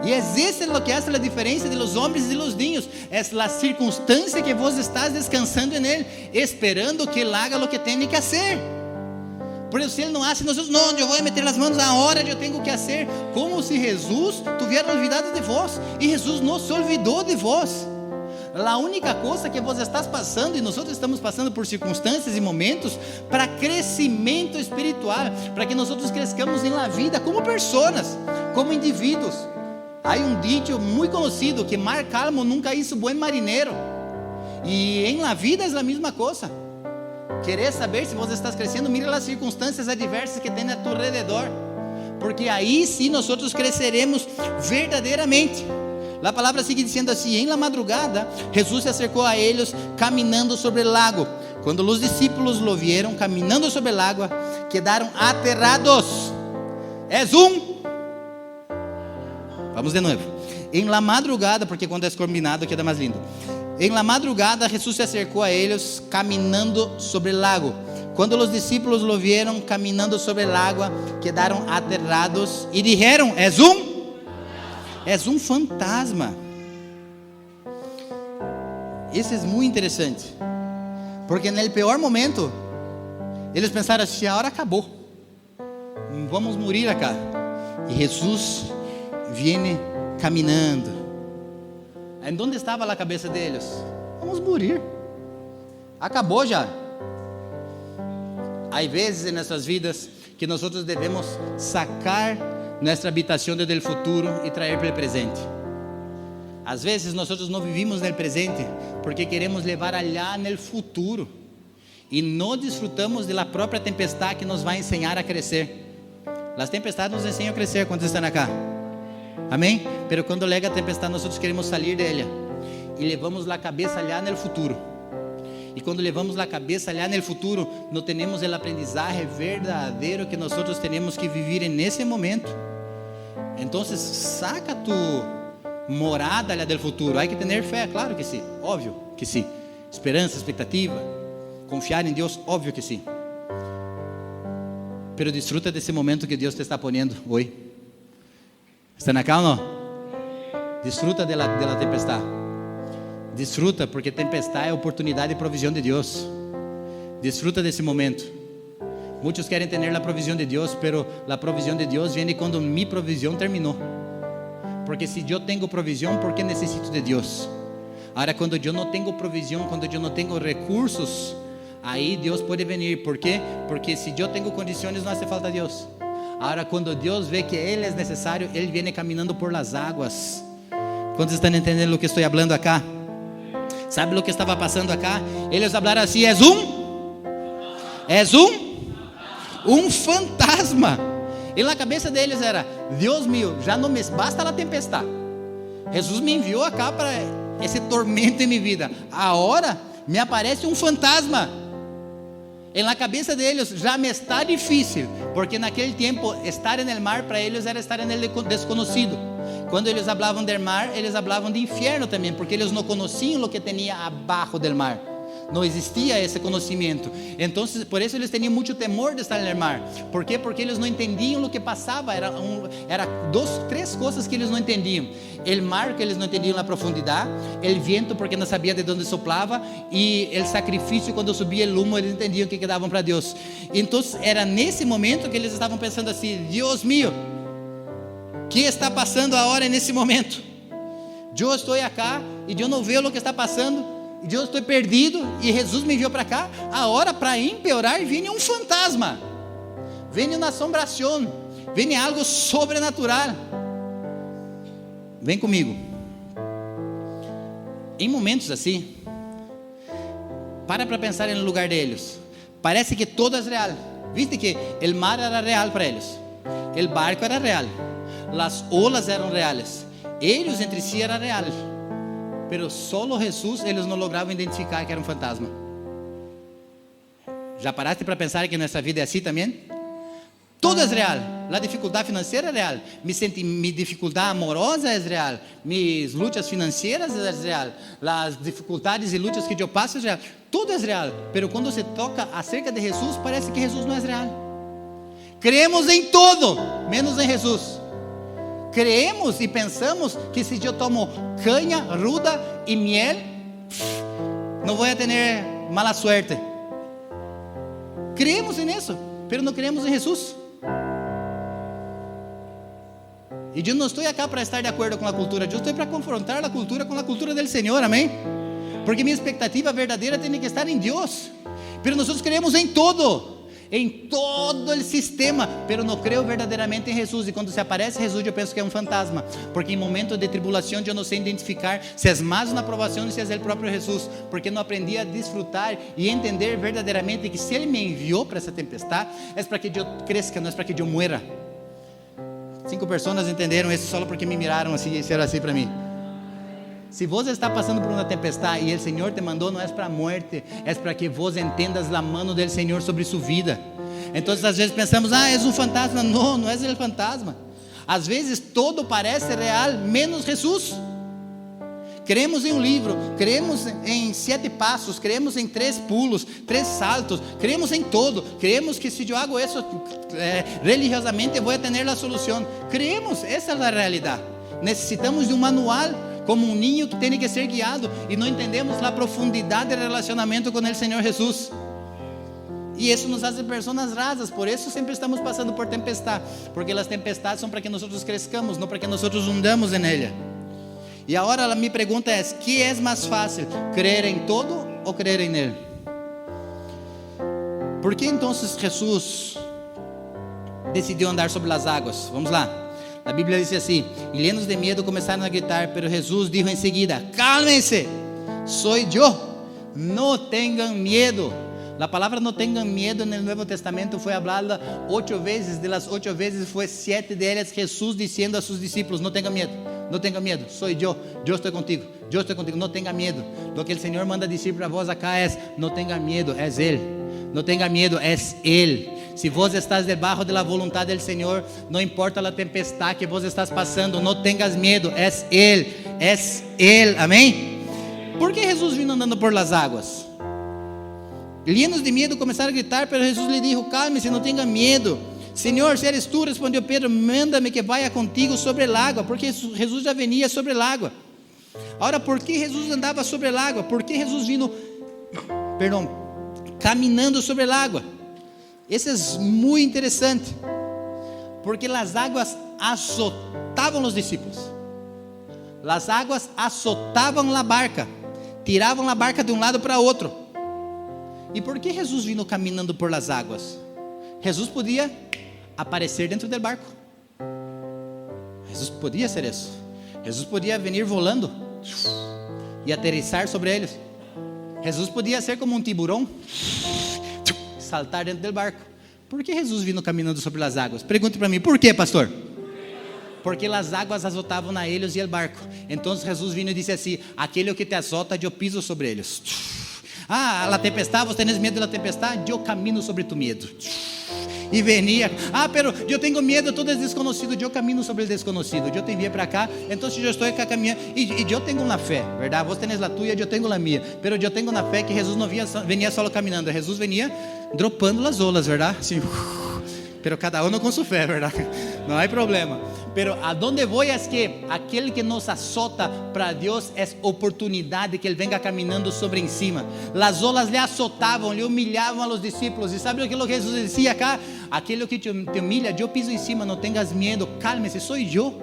E é isso o que faz a diferença de los homens e los niños. É a circunstância que vos estás descansando em Ele, esperando que Ele haga o que tem que fazer. Por isso, se Ele não hace, nós não, eu vou meter as mãos na hora, eu tenho que fazer. Como se Jesus tivesse olvidado de vós. E Jesus não se olvidou de vós. A única coisa que vos estás passando, e nós estamos passando por circunstâncias e momentos para crescimento espiritual, para que nós crescamos na vida como pessoas, como indivíduos. Há dicho muito conhecido que mar calmo nunca hizo buen marinero. E em la vida é a mesma coisa. Querer saber se você está crescendo, mira as circunstâncias adversas que tem a tu redor, porque aí sim nós cresceremos verdadeiramente. A palavra sigue dizendo assim: em la madrugada, Jesus se acercou a eles caminhando sobre o lago. Quando os discípulos lo vieram caminando sobre o lago, quedaram aterrados. Vamos de novo. Em la madrugada, porque quando é combinado queda mais lindo. Em la madrugada, Jesus se acercou a eles caminando sobre o lago. Quando os discípulos lo vieram caminando sobre o lago, quedaram aterrados e disseram: és um fantasma. Isso é muito interessante, porque no pior momento eles pensaram assim: a hora acabou, vamos morrer acá. E Jesus vem caminhando. Em onde estava a cabeça deles? Vamos morrer, acabou já. Há vezes em nossas vidas que nós devemos sacar nossa habitação do futuro e trazer para o presente. Às vezes nós não vivimos no presente porque queremos levar allá no futuro e não desfrutamos da própria tempestade que nos vai ensinar a crescer. As tempestades nos ensinam a crescer quando estão acá. Amém? Pero quando chega a tempestade, nós queremos sair dela e levamos a cabeça allá no futuro. E quando levamos a cabeça allá no futuro, não temos o aprendizagem verdadeiro que nós temos que viver nesse momento. Então, saca tu morada allá do futuro. Há que ter fé, claro que sim, óbvio que sim. Esperança, expectativa, confiar em Deus, óbvio que sim. Pero disfruta desse momento que Deus te está poniendo hoje. Está acá ou não? Disfruta da tempestade. Desfruta, porque tempestade é oportunidade e provisão de Deus. Desfruta desse momento. Muitos querem ter a provisão de Deus, pero a provisão de Deus vem quando minha provisão terminou. Porque se eu tenho provisão, por que necessito de Deus? Agora, quando eu não tenho provisão, quando eu não tenho recursos, aí Deus pode vir. Por quê? Porque se eu tenho condições, não hace falta Deus. Agora, quando Deus vê que Ele é necessário, Ele vem caminhando por las águas. Quantos estão entendendo o que estou falando acá? Sabe o que estava passando acá? Eles falaram assim: és um fantasma. E na cabeça deles era: Deus meu, já não me basta a tempestade. Jesus me enviou acá para esse tormento em minha vida. Agora me aparece um fantasma. En la cabeza de ellos já me está difícil, porque naquele tempo estar en el mar para eles era estar en el desconocido. Quando eles hablavam del mar, eles hablavam de inferno também, porque eles não conheciam o que tinha abaixo del mar. Não existia esse conhecimento. Então, por isso eles tinham muito temor de estar no mar. Por quê? Porque eles não entendiam o que passava. Era três coisas que eles não entendiam: o mar, que eles não entendiam na profundidade; o vento, porque não sabia de onde soplava; e o sacrifício, quando subia o humo, eles entendiam o que davam para Deus. Então, era nesse momento que eles estavam pensando assim: Deus mío, o que está passando agora nesse momento? Eu estou aqui e eu não vejo o que está passando. Eu estou perdido e Jesus me enviou para cá. Agora, para empeorar, vem um fantasma, vem uma assombração, vem algo sobrenatural. Vem comigo. Em momentos assim, para pensar no lugar deles. Parece que todo é real. Viste que o mar era real para eles, o barco era real, as olas eram reais, eles entre si eram real. Pero solo Jesus, eles não logravam identificar que era um fantasma. Já paraste para pensar que nossa vida é assim também? Tudo é real. A dificuldade financeira é real. Minha dificuldade amorosa é real. Minhas lutas financeiras é real. As dificuldades e lutas que eu passo é real. Tudo é real. Pero quando se toca acerca de Jesus, parece que Jesus não é real. Creemos em todo, menos em Jesus. Creemos e pensamos que se eu tomo canha, ruda e miel, não vou ter mala suerte. Creemos nisso, mas não creemos em Jesus. E eu não estou aqui para estar de acordo com a cultura, eu estou para confrontar a cultura com a cultura do Senhor, amém? Porque minha expectativa verdadeira tem que estar em Deus. Mas nós creemos em todo o sistema, pero não creio verdadeiramente em Jesus. E quando se aparece Jesus, eu penso que é um fantasma, porque em momentos de tribulação eu não sei identificar se é mais uma provação ou se é o próprio Jesus, porque não aprendi a desfrutar e entender verdadeiramente que se Ele me enviou para essa tempestade, é para que eu cresça, não é para que eu muera. 5 pessoas entenderam isso só porque me miraram assim e disseram assim para mim. Se você está passando por uma tempestade e o Senhor te mandou, não é para a morte, é para que você entendas a mão do Senhor sobre sua vida. Então, às vezes pensamos, é um fantasma. Não, não é o fantasma. Às vezes todo parece real, menos Jesus. Creemos em um livro, creemos em 7 passos, creemos em 3 pulos, 3 saltos, creemos em todo. Creemos que se eu hago isso religiosamente, vou ter a solução. Creemos, essa é a realidade. Necessitamos de um manual, como um ninho que tem que ser guiado, e não entendemos a profundidade do relacionamento com o Senhor Jesus. E isso nos faz pessoas rasas. Por isso sempre estamos passando por tempestade, porque as tempestades são para que nós crescamos, não para que nós andamos nela. E agora a minha pergunta é: que é mais fácil, crer em todo ou crer em Ele? Por que então Jesus decidiu andar sobre as águas? Vamos lá. A Bíblia diz assim: e llenos de medo começaram a gritar, pero Jesus dijo em seguida: cálmense, sou eu, não tenham medo. A palavra não tenham medo no Novo Testamento foi falada 8 vezes, de las 8 vezes foi 7 delas Jesus dizendo a seus discípulos: não tenham medo, não tenham medo, sou eu estou contigo, não tenha medo. O que o Senhor manda dizer para vós acá é: não tenha medo, é Ele, não tenha medo, é Ele. Se vos estás debaixo da vontade do Senhor, não importa a tempestade que vos estás passando, não tenhas medo, é Ele, amém? Por que Jesus vinha andando por las águas? Llenos de medo começaram a gritar, pero Jesus lhe disse: calme-se, não tenha medo. Senhor, se eres tu, respondeu Pedro, manda-me que vaya contigo sobre a água, porque Jesus já venia sobre a água. Agora, por que Jesus andava sobre a água? Por que Jesus caminhando sobre a água? Isso é muito interessante, porque as águas azotavam os discípulos, as águas azotavam a barca, tiravam a barca de um lado para outro. E por que Jesus vindo caminhando por las águas? Jesus podia aparecer dentro do barco, Jesus podia ser isso, Jesus podia vir volando e aterrissar sobre eles, Jesus podia ser como um tiburão, saltar dentro do barco. Por que Jesus vindo caminhando sobre as águas? Pergunte para mim, por que, pastor? Porque as águas azotavam a eles e o barco. Então Jesus vindo e disse assim: aquele que te azota, eu piso sobre eles. Ah, la tempestad, vos tenés miedo de la tempestad, yo camino sobre tu miedo. E venia, pero eu tenho medo, todo é desconhecido, eu caminho sobre o desconhecido, eu te enviei para cá, então eu estou aqui caminhando, e eu tenho uma fé, verdade? Vos tenés a tua, eu tenho a minha, pero eu tenho uma fé que Jesus não venia só caminhando, Jesus venia dropando as olas, verdade? Assim, pero cada um com sua fé, verdade? Não há problema. Pero a donde voy es que aquele que nos azota para Deus é oportunidade que Ele venga caminhando sobre encima. Las olas le azotavam, le humilhavam a los discípulos. E sabe aquilo que Jesus dizia acá? Aquele que te humilha, eu piso em cima, não tenhas medo, cálmese, sou eu.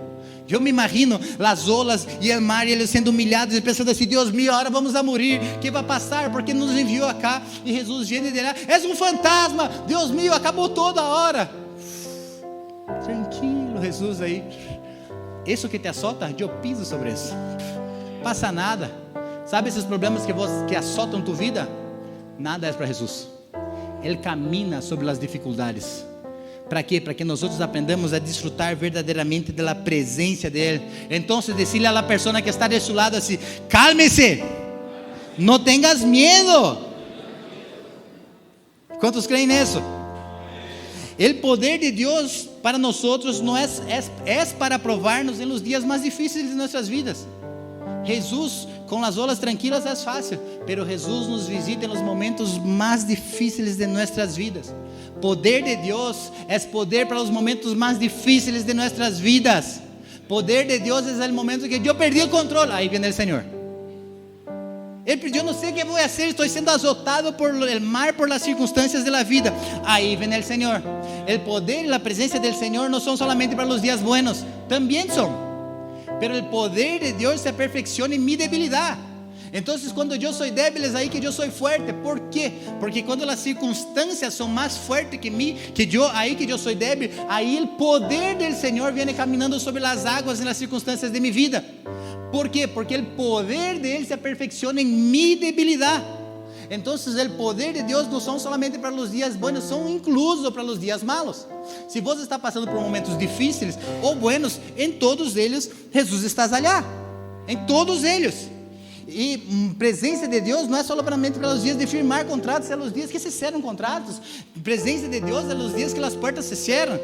Eu me imagino as olas e o mar e eles sendo humilhados e pensando assim: Deus meu, agora vamos a morir, que vai passar? Porque nos enviou acá. E Jesus viene de lá: és um fantasma, Deus meu, acabou toda a hora. Tranquilo, Jesus aí. Isso que te azota, eu piso sobre isso. Passa nada. Sabe esses problemas que assotam tua vida? Nada é para Jesus. Ele camina sobre as dificuldades. ¿Para quê? Para que nós aprendamos a desfrutar verdadeiramente da presença dele. Então, decirle a la persona que está de su lado assim: cálmese, não tenhas medo. Quantos creem nisso? O poder de Deus para nós não é para provar-nos em los dias mais difíceis de nossas vidas. Jesus, com as olas tranquilas é fácil, pero Jesus nos visita nos momentos mais difíceis de nossas vidas. Poder de Deus é poder para os momentos mais difíceis de nossas vidas. Poder de Deus é o momento que eu perdi o controle. Aí vem o Senhor. Eu não sei o que vou fazer, estou sendo azotado por el mar, por las circunstâncias da vida. Aí vem o Senhor. O poder e a presença do Senhor não são solamente para os dias buenos, também são. Pero o poder de Deus se aperfeiçoa em minha debilidade. Então, quando eu sou débil, é aí que eu sou forte. ¿Por quê? Porque quando as circunstâncias são mais fortes que mim, aí que eu sou débil, aí o poder do Senhor vem caminhando sobre as águas e nas circunstâncias de minha vida. ¿Por quê? Porque o poder dele se aperfeiçoa em minha debilidade. Então, o poder de Deus não são somente para os dias buenos, são incluso para os dias malos. Se você está passando por momentos difíceis ou buenos, em todos eles, Jesus está allá. Em todos eles. E presença de Deus não é solamente para os dias de firmar contratos, é os dias que se cerram contratos. Presença de Deus é os dias que as portas se cerram.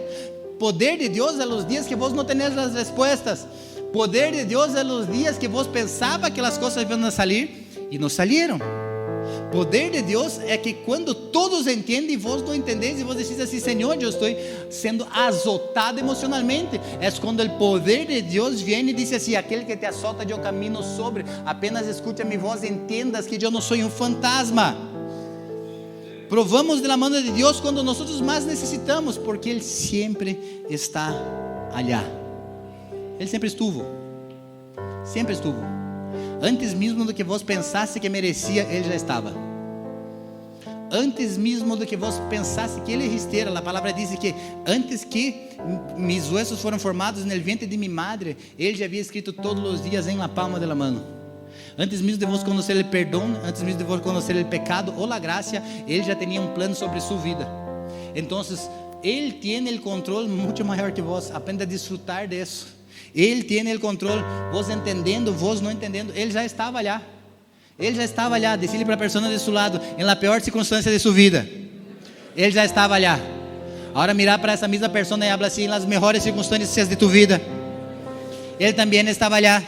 Poder de Deus é os dias que vos não tenéis as respostas. Poder de Deus é os dias que vos pensava que as coisas iam sair e não saíram. Poder de Deus é que quando todos entendem e vos não entendeis, e vos decís assim: Senhor, eu estou sendo azotado emocionalmente. É quando o poder de Deus vem e diz assim: aquele que te azota eu camino sobre, apenas escute a minha voz e entendas que eu não sou um fantasma. Provamos da mão de Deus quando nós mais necessitamos, porque Ele sempre está allá. Ele sempre estuvo. Sempre estuvo. Antes mesmo do que vos pensasse que merecia, Ele já estava. Antes mesmo do que vos pensasse que Ele existiera, a palavra diz que antes que mis huesos foram formados no ventre de minha madre, Ele já havia escrito todos os dias em la palma de la mano. Antes mesmo de vos conhecer o perdão, antes mesmo de vos conhecer o pecado ou a graça, Ele já tinha um plano sobre sua vida. Então, Ele tem o controle muito maior que vos. Aprenda a desfrutar disso. Ele tem o controle, vos entendendo, vos não entendendo, Ele já estava lá. Ele já estava lá. Decide para a pessoa de seu lado, em la pior circunstância de sua vida, Ele já estava lá. Agora mirar para essa mesma pessoa e habla assim: em las mejores circunstâncias de tu vida, Ele também estava lá.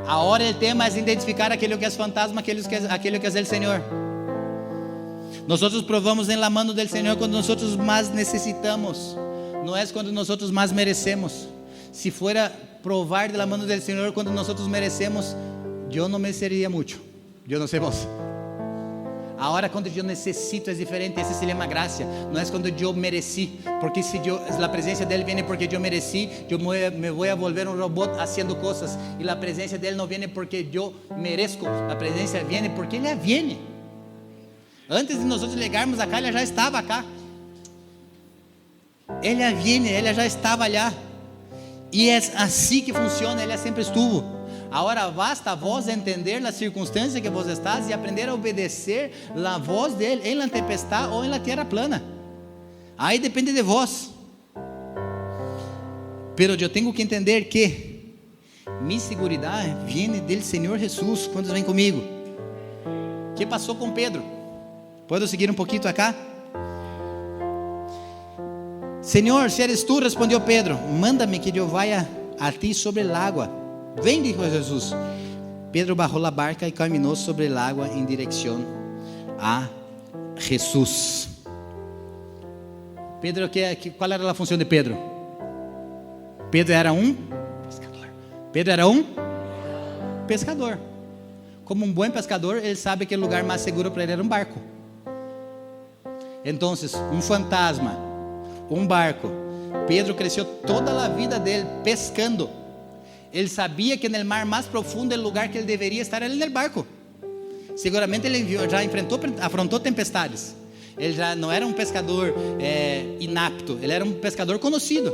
Agora o tema é identificar aquele que é fantasma, aquele que é o Senhor. Nós provamos em la mano do Senhor quando nós mais necessitamos, não é quando nós mais merecemos. Se fuera provar de la mano del Senhor quando nós merecemos, eu não mereceria muito. Eu não sei vos. Agora, quando eu necessito, é diferente. Esse se chama graça. Não é quando eu mereci. Porque se a presença dele vem porque eu mereci, eu me vou volver um robô fazendo coisas. E a presença dele não vem porque eu mereço. A presença vem porque ele vem. Antes de nós chegarmos acá, ele já estava acá. Ele vem, ele já estava lá. E é assim que funciona, Ele sempre estuvo. Agora basta vos entender as circunstâncias que vos estás e aprender a obedecer a voz dele em la tempestade ou em la terra plana. Aí depende de vós. Pero eu tenho que entender que minha segurança vem do Senhor Jesus. Quantos vêm comigo? ¿Qué pasó con Pedro? ¿Puedo seguir un poquito acá? Señor, si eres tú, respondió Pedro, mándame que yo vaya a ti sobre el agua. Ven, dijo Jesús. Pedro bajó la barca y caminó sobre el agua en dirección a Jesús. Pedro, ¿cuál era la función de Pedro? Pedro era un pescador. Pedro era un pescador. Como un buen pescador, él sabe que el lugar más seguro para él era un barco. Entonces, un fantasma, un barco. Pedro creció toda la vida de él pescando. Él sabía que en el mar más profundo, el lugar que él debería estar era en el barco. Seguramente ele já afrontou tempestades. Ele já não era um pescador inapto, ele era um pescador conhecido.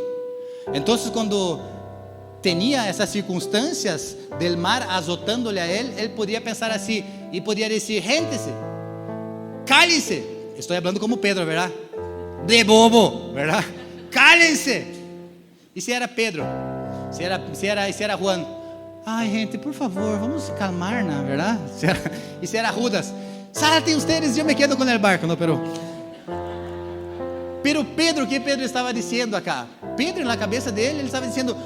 Então, quando tinha essas circunstâncias del mar azotándole a ele, ele podia pensar assim e podia dizer: gente-se, cállense. Estou falando como Pedro, verdade? De bobo, verdade? Cállense. E se era Pedro? Se era Juan? Ai, gente, por favor, vamos se calmar, ¿no? ¿Verdad? Y si era Judas, salten ustedes, yo me quedo con el barco, ¿no? Pero Pedro, ¿qué Pedro estaba diciendo acá? Pedro, en la cabeza de él estaba diciendo: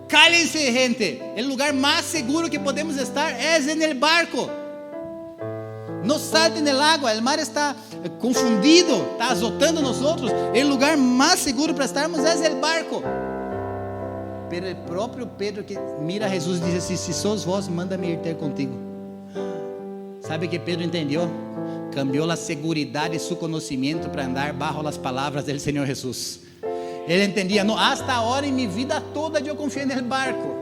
cállense, gente, el lugar más seguro que podemos estar es en el barco. No salten del agua, el mar está confundido, está azotando a nosotros. El lugar más seguro para estarmos es el barco. Pero el próprio Pedro que mira a Jesus diz assim: se sos vós, manda-me ir ter contigo. Sabe que Pedro entendeu? Cambiou a seguridade e seu conhecimento para andar bajo as palavras do Senhor Jesus. Ele entendia: no, hasta agora em minha vida toda eu confiei no barco.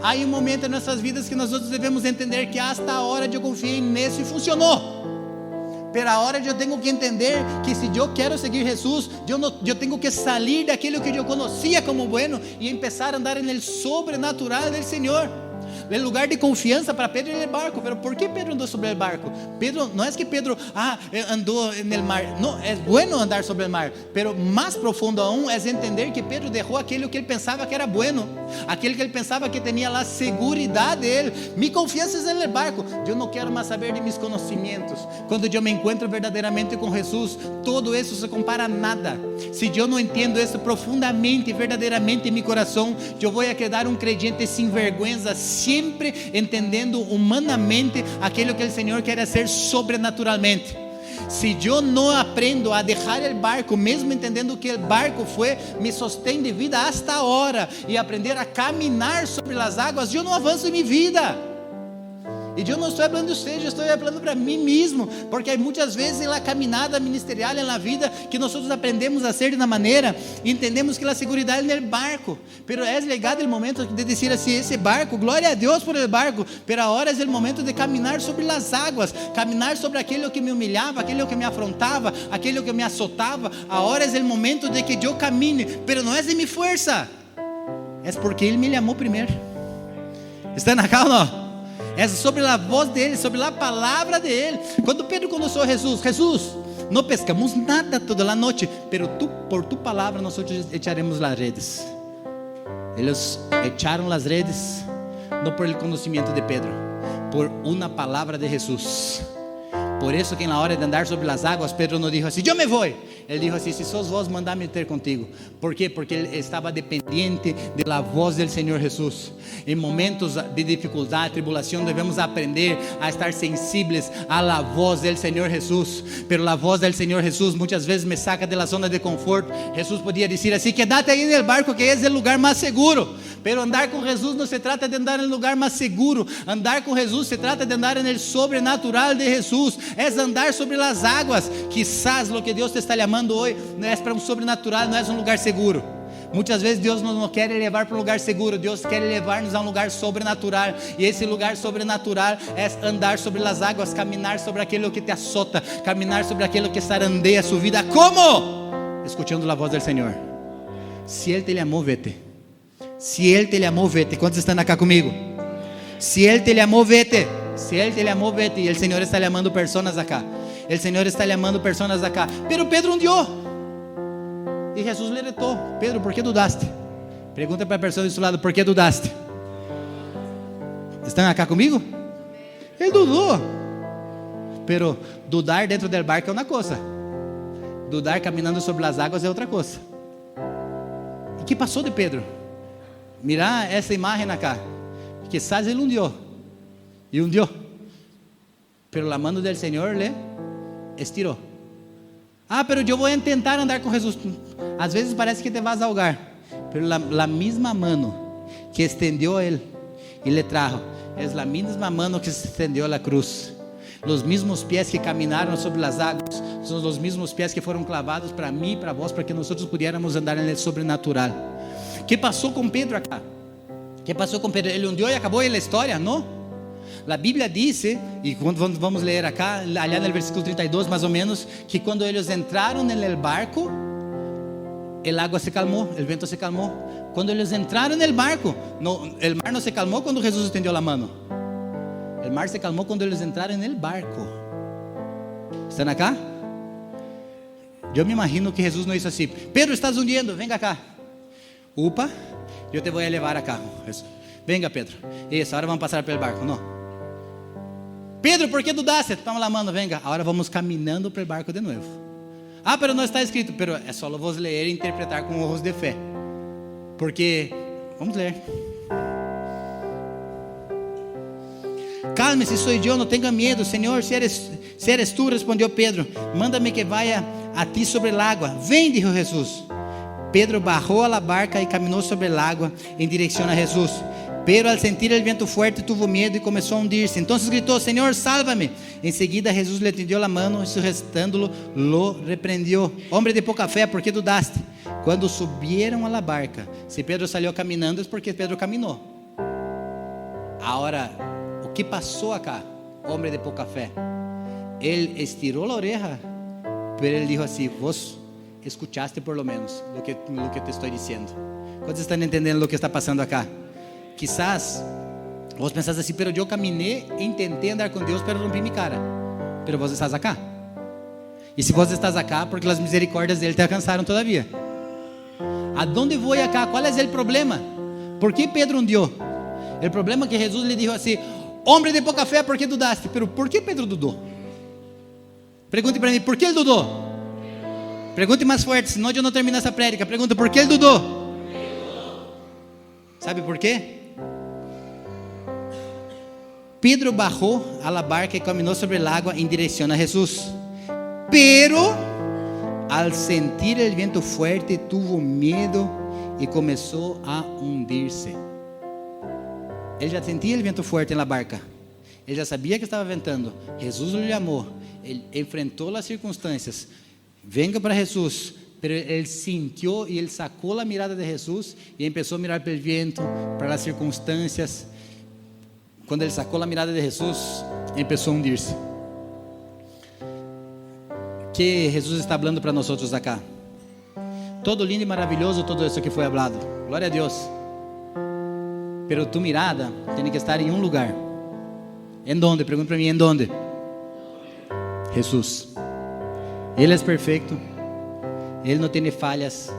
Há um momento em nossas vidas que nós devemos entender que hasta a hora eu confiei nisso e funcionou. Pero ahora eu tenho que entender que se eu quero seguir Jesus, eu tenho que sair daquilo que eu conhecia como bueno e começar a andar no sobrenatural do Senhor. O lugar de confiança para Pedro era o barco. Pero ¿por que Pedro andou sobre o barco? Pedro, não é que Pedro andou no mar. Não, é bueno andar sobre o mar. Pero mais profundo aún é entender que Pedro deixou aquilo que ele pensava que era bueno, aquilo que ele pensava que tinha a segurança dele. Minha confiança é no barco. Eu não quero mais saber de meus conhecimentos. Quando eu me encontro verdadeiramente com Jesus, todo isso se compara a nada. Se eu não entendo isso profundamente e verdadeiramente em meu coração, eu vou quedar um crente sem vergonha, sempre entendendo humanamente aquilo que o Senhor quer ser sobrenaturalmente. Se eu não aprendo a deixar o barco, mesmo entendendo que o barco foi me sostém de vida hasta a hora, e aprender a caminhar sobre as águas, eu não avanço em minha vida. E eu não estou falando de você, eu estou falando para mim mesmo, porque muitas vezes na caminhada ministerial, na vida, que nós aprendemos a ser de uma maneira, e entendemos que a segurança é no barco, pero é legado o momento de dizer assim: esse barco, glória a Deus por el barco, pero agora é o momento de caminhar sobre as águas, caminhar sobre aquilo que me humilhava, aquilo que me afrontava, aquilo que me azotava. Agora é o momento de que eu camine, pero não é de minha força, é porque Ele me chamou primeiro. Está na calma? É sobre a voz dele, sobre a palavra dele. Quando Pedro conheceu Jesus, não pescamos nada toda a noite, pero por tu palavra nós echaremos as redes. Eles echaram as redes, não por el conhecimento de Pedro, por uma palavra de Jesus. Por isso que na hora de andar sobre as águas, Pedro não disse assim: eu me vou. Ele disse assim: se sos vós, mandar-me ter contigo. ¿Por quê? Porque ele estava dependente da voz do Senhor Jesus. Em momentos de dificuldade, tribulação, devemos aprender a estar sensíveis à voz do Senhor Jesus. Pero a voz do Senhor Jesus muitas vezes me saca da zona de conforto. Jesus podia dizer assim: quédate aí no barco, que é o lugar mais seguro. Pero andar com Jesus não se trata de andar no lugar mais seguro. Andar com Jesus se trata de andar no sobrenatural de Jesus. É andar sobre as águas. Quizás o que Deus te está chamando hoje não é para um sobrenatural, não é um lugar seguro. Muitas vezes Deus não quer levar para um lugar seguro. Deus quer levar-nos a um lugar sobrenatural. E esse lugar sobrenatural é andar sobre as águas, caminhar sobre aquilo que te azota, caminhar sobre aquilo que zarandeia a sua vida. Como? Escutando a voz do Senhor. Se Ele te chamou, vete. Se Ele te chamou, vete. Quantos estão acá comigo? Se Ele te chamou, vete. Se Ele te chamou, vete. E o Senhor está chamando pessoas acá. O Senhor está chamando pessoas acá. Pero Pedro hundió. E Jesus lhe retou: Pedro, por que dudaste? Pergunta para a pessoa do seu lado: por que dudaste? Estão acá comigo? Ele dudou. pero dudar dentro del barco é uma coisa, dudar caminhando sobre as águas é outra coisa. E que passou de Pedro? Mira essa imagem acá, quizás ele hundió, pero la mano del Señor le estirou. Pero eu vou tentar andar com Jesus. Às vezes parece que te vas a ahogar, pero la misma mano que estendeu a ele e le trajo, é a mesma mano que se estendeu a la cruz. Os mesmos pés que caminaram sobre as águas são os mesmos pés que foram clavados para mim e para vós, para que nós pudiéramos andar no sobrenatural. ¿Qué pasó con Pedro acá? ¿Qué pasó con Pedro? ¿Él hundió y acabó la historia? No. La Biblia dice, y cuando vamos a leer acá, allá en el versículo 32 más o menos, que cuando ellos entraron en el barco, el agua se calmó, el viento se calmó. Cuando ellos entraron en el barco, el mar no se calmó cuando Jesús extendió la mano. El mar se calmó cuando ellos entraron en el barco. ¿Están acá? Yo me imagino que Jesús no hizo así: Pedro, estás hundiendo, venga acá. Upa, eu te vou levar acá. Venga, Pedro. Isso, agora vamos passar pelo barco. Não. Pedro, por que dudaste? Toma a mão, venga. Agora vamos caminhando pelo barco de novo. Pero não está escrito. Pero é só vos ler e interpretar com ojos de fé. Porque, vamos ler. Calme-se, sou eu, não tenha medo, Senhor, se eres tu, respondeu Pedro. Manda-me que vaya a ti sobre el agua. Vem, dijo Jesús. Pedro bajó a la barca y caminó sobre el agua en dirección a Jesús. Pero al sentir el viento fuerte tuvo miedo y comenzó a hundirse. Entonces gritó: Señor, sálvame. Enseguida Jesús le tendió la mano y sujetándolo lo reprendió: Hombre de poca fe, ¿por qué dudaste? Cuando subieron a la barca, si Pedro salió caminando es porque Pedro caminó. Ahora, o que pasó acá? Hombre de poca fe. Él estiró la oreja, pero él dijo así: vos escuchaste por lo menos lo que te estoy diciendo. ¿Cuántos están entendiendo lo que está pasando acá? Quizás vos pensás assim: pero yo caminé e intenté andar con Dios, pero rompí mi cara. Pero vos estás acá. E se vos estás acá, porque as misericórdias dele te alcançaram todavía. ¿A dónde voy acá? ¿Cuál es el problema? ¿Por qué Pedro hundió? El problema es que Jesús le dijo así: hombre de poca fe, ¿por qué dudaste? Pero ¿por qué Pedro dudó? Pregunte para mí: ¿por qué él dudó? Pergunte mais forte, senão eu não termino essa prédica. Pergunta: por que ele dudou? ¿Sabe por quê? Pedro bajó a la barca y caminó sobre el agua en dirección a Jesús. Pero al sentir el viento fuerte tuvo miedo y comenzó a hundirse. Ele já sentia o vento forte na barca. Ele já sabia que estava ventando. Jesus o chamou. Ele enfrentou as circunstâncias. Venga para Jesus. Pero ele sentiu e ele sacou a mirada de Jesus e começou a mirar pelo vento, para as circunstâncias. Quando ele sacou a mirada de Jesus, começou a hundir-se. Que Jesus está falando para nós outros acá. Todo lindo e maravilhoso, todo isso que foi falado. Glória a Deus. Pero tu mirada tem que estar em um lugar. ¿En dónde? Pergunta para mim, ¿en dónde? Jesus. Ele é perfeito. Ele não tem falhas.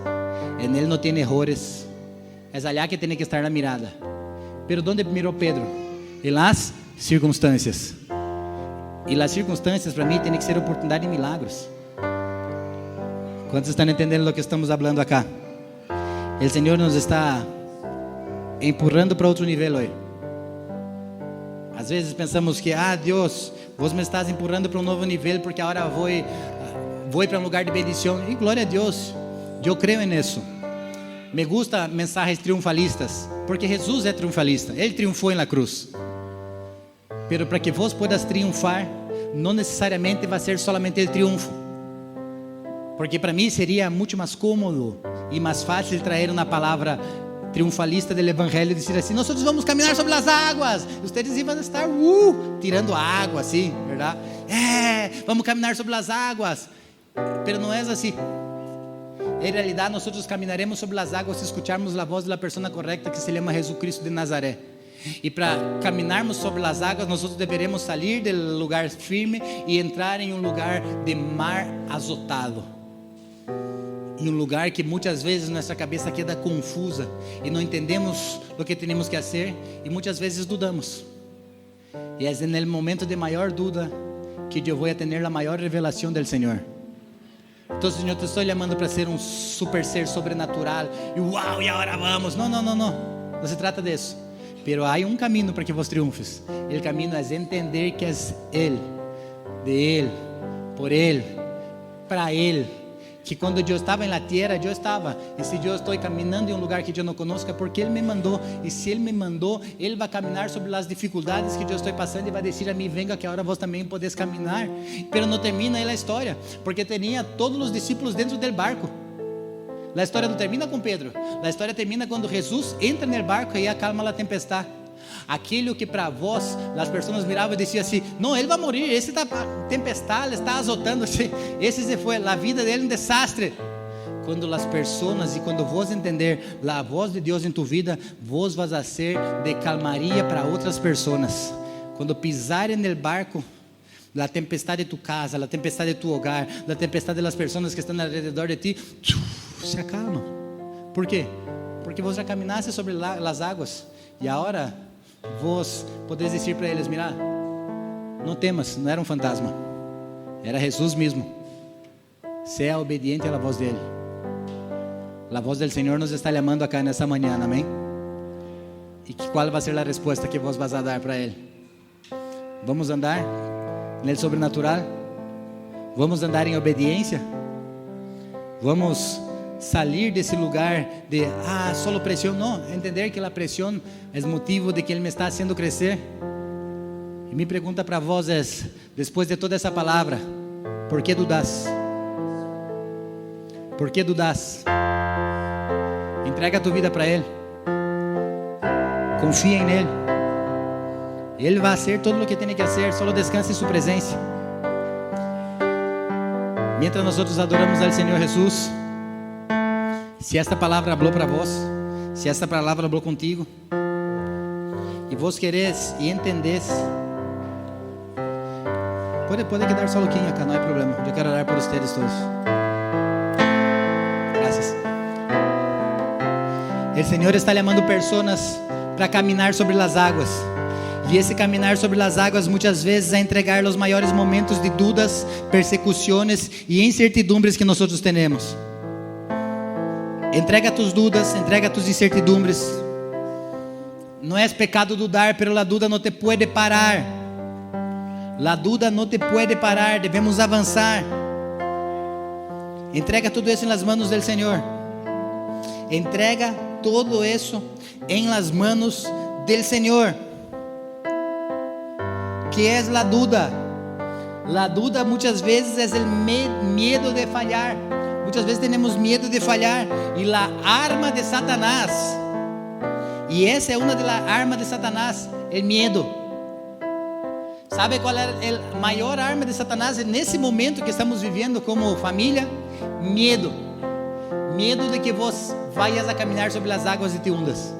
En Ele não tem errores. É allá que tem que estar na mirada. Pero ¿dónde mirou Pedro? En las circunstâncias. E as circunstâncias para mim tem que ser oportunidade de milagros. Quantos estão entendendo o que estamos falando acá? O Senhor nos está empurrando para outro nível hoje. Às vezes pensamos que, Deus, vos me estás empurrando para um novo nível, porque agora vou para um lugar de bendição. E glória a Deus, eu creio nisso. Me gusta mensagens triunfalistas, porque Jesus é triunfalista. Ele triunfou na cruz. Pero para que vos puedas triunfar, não necessariamente vai ser solamente o triunfo. Porque para mim seria muito mais cômodo e mais fácil trazer uma palavra triunfalista do evangelho e dizer assim: nós vamos caminhar sobre as águas. Ustedes iam estar tirando água, assim, verdade? Vamos caminhar sobre as águas. Pero não é assim. Em realidade, nós caminharemos sobre as águas se escucharmos a voz da pessoa correta que se chama Jesus Cristo de Nazaré. E para caminharmos sobre as águas, nós deveremos sair do lugar firme e entrar em um lugar de mar azotado. Em um lugar que muitas vezes nossa cabeça queda confusa e não entendemos o que temos que fazer e muitas vezes dudamos. E é no momento de maior dúvida que eu vou ter a maior revelação do Senhor. Então, Senhor, te estou chamando para ser um super ser sobrenatural. E uau, e agora vamos. Não. Não se trata disso. Pero há um caminho para que vos triunfes. O caminho é entender que é Ele, de Ele, por Ele, para Ele. Que quando eu estava na terra, eu estava. E se eu estou caminhando em um lugar que eu não conheço, é porque Ele me mandou. E se Ele me mandou, Ele vai caminhar sobre as dificuldades que eu estou passando e vai dizer a mim: venga, que agora vos também podeis caminhar. Pero não termina aí a história, porque tinha todos os discípulos dentro do barco. A história não termina com Pedro. A história termina quando Jesus entra no barco e acalma a tempestade. Aquilo que para vós as pessoas miravam e diziam assim: não, ele vai morrer, esse está tempestade, está azotando, esse se foi, a vida dele é um desastre. Quando as pessoas e quando vos entender a voz de Deus em tu vida, vos vas a ser de calmaria para outras pessoas. Quando pisarem no barco, a tempestade de tu casa, a tempestade de tu hogar, a tempestade das pessoas que estão ao redor de ti, se acalma. Por quê? Porque vos já caminaste sobre as águas. E agora vos podeis dizer para eles: mira, não temas, não era um fantasma, era Jesus mesmo. Seja obediente à voz dele. A voz do Senhor nos está chamando acá nessa manhã, amém? E qual vai ser a resposta que vos vas a dar para ele? Vamos andar no sobrenatural? Vamos andar em obediência? Vamos sair desse lugar de solo pressão? Não, entender que a pressão é motivo de que Ele me está fazendo crescer. E minha pergunta para vós é: depois de toda essa palavra, por que dudas? Por que dudas? Entrega a tua vida para Ele, confia em Ele. Ele vai fazer tudo o que tem que fazer. Só descanse em sua presença. Mientras nós adoramos ao Senhor Jesus, se esta palavra falou para vós, se esta palavra falou contigo, e vos quereis e entendeis, pode quedar só um pouquinho acá, não é problema. Eu quero orar por vocês todos. Graças. O Senhor está chamando pessoas para caminhar sobre as águas. E esse caminhar sobre as águas muitas vezes é entregar os maiores momentos de dúvidas, persecuções e incertidumbres que nós temos. Entrega tus dúvidas, entrega tus incertidumbres. Não é pecado dudar, pero la duda não te puede parar. La duda não te puede parar. Devemos avançar. Entrega tudo isso nas mãos do Senhor. Entrega todo isso em las manos del Senhor. Que é a dúvida? A dúvida muitas vezes é o medo de falhar. Muitas vezes temos medo de falhar. E a arma de Satanás, e essa é uma das armas de Satanás, o medo. Sabe qual é a maior arma de Satanás nesse momento que estamos vivendo como família? Medo. Medo de que vos vayas a caminhar sobre as águas e te hundas.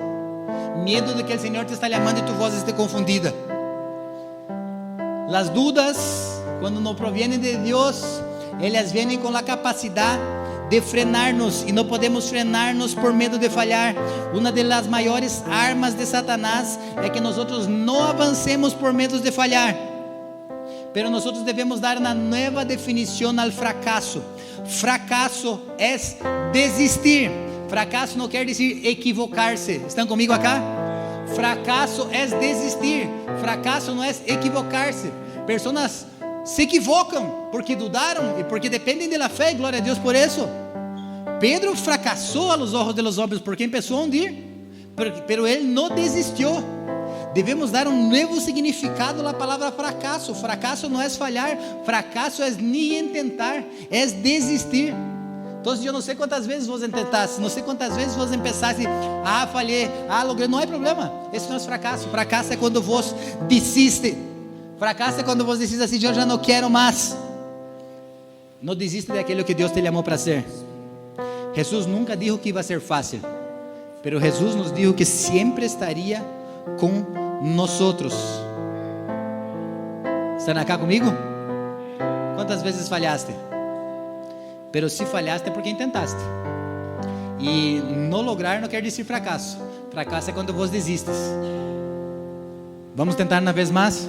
Medo de que o Senhor te está chamando e tu voz esteja confundida. As dúvidas, quando não provienen de Deus, elas vêm com a capacidade de frenar-nos, e não podemos frenar-nos por medo de falhar. Uma das maiores armas de Satanás é que nós não avancemos por medo de falhar. Pero nós devemos dar uma nova definição ao fracasso. Fracasso é desistir. Fracasso não quer dizer equivocar-se. Estão comigo acá? Fracasso é desistir. Fracasso não é equivocar-se. Pessoas se equivocam porque dudaram e porque dependem da fé, e glória a Deus por isso. Pedro fracassou aos olhos de los homens porque começou a hundir, pero ele não desistiu. Devemos dar um novo significado à palavra fracasso. Fracasso não é falhar, fracasso é nem tentar, é desistir. Então, eu não sei quantas vezes vos tentasse, não sei quantas vezes vos empezasse, falhei, logrei, não é problema. Esse não é fracasso. Fracasso é quando vos desiste. Fracasso é quando vos decís assim: eu já não quero mais. Não desiste daquilo que Deus te chamou para ser. Jesus nunca disse que ia ser fácil, pero Jesus nos disse que sempre estaria com nós. Estão acá comigo? Quantas vezes falhaste? Pero se falhaste é porque tentaste. E não lograr não quer dizer fracasso. Fracasso é quando vos desistes. Vamos tentar uma vez mais?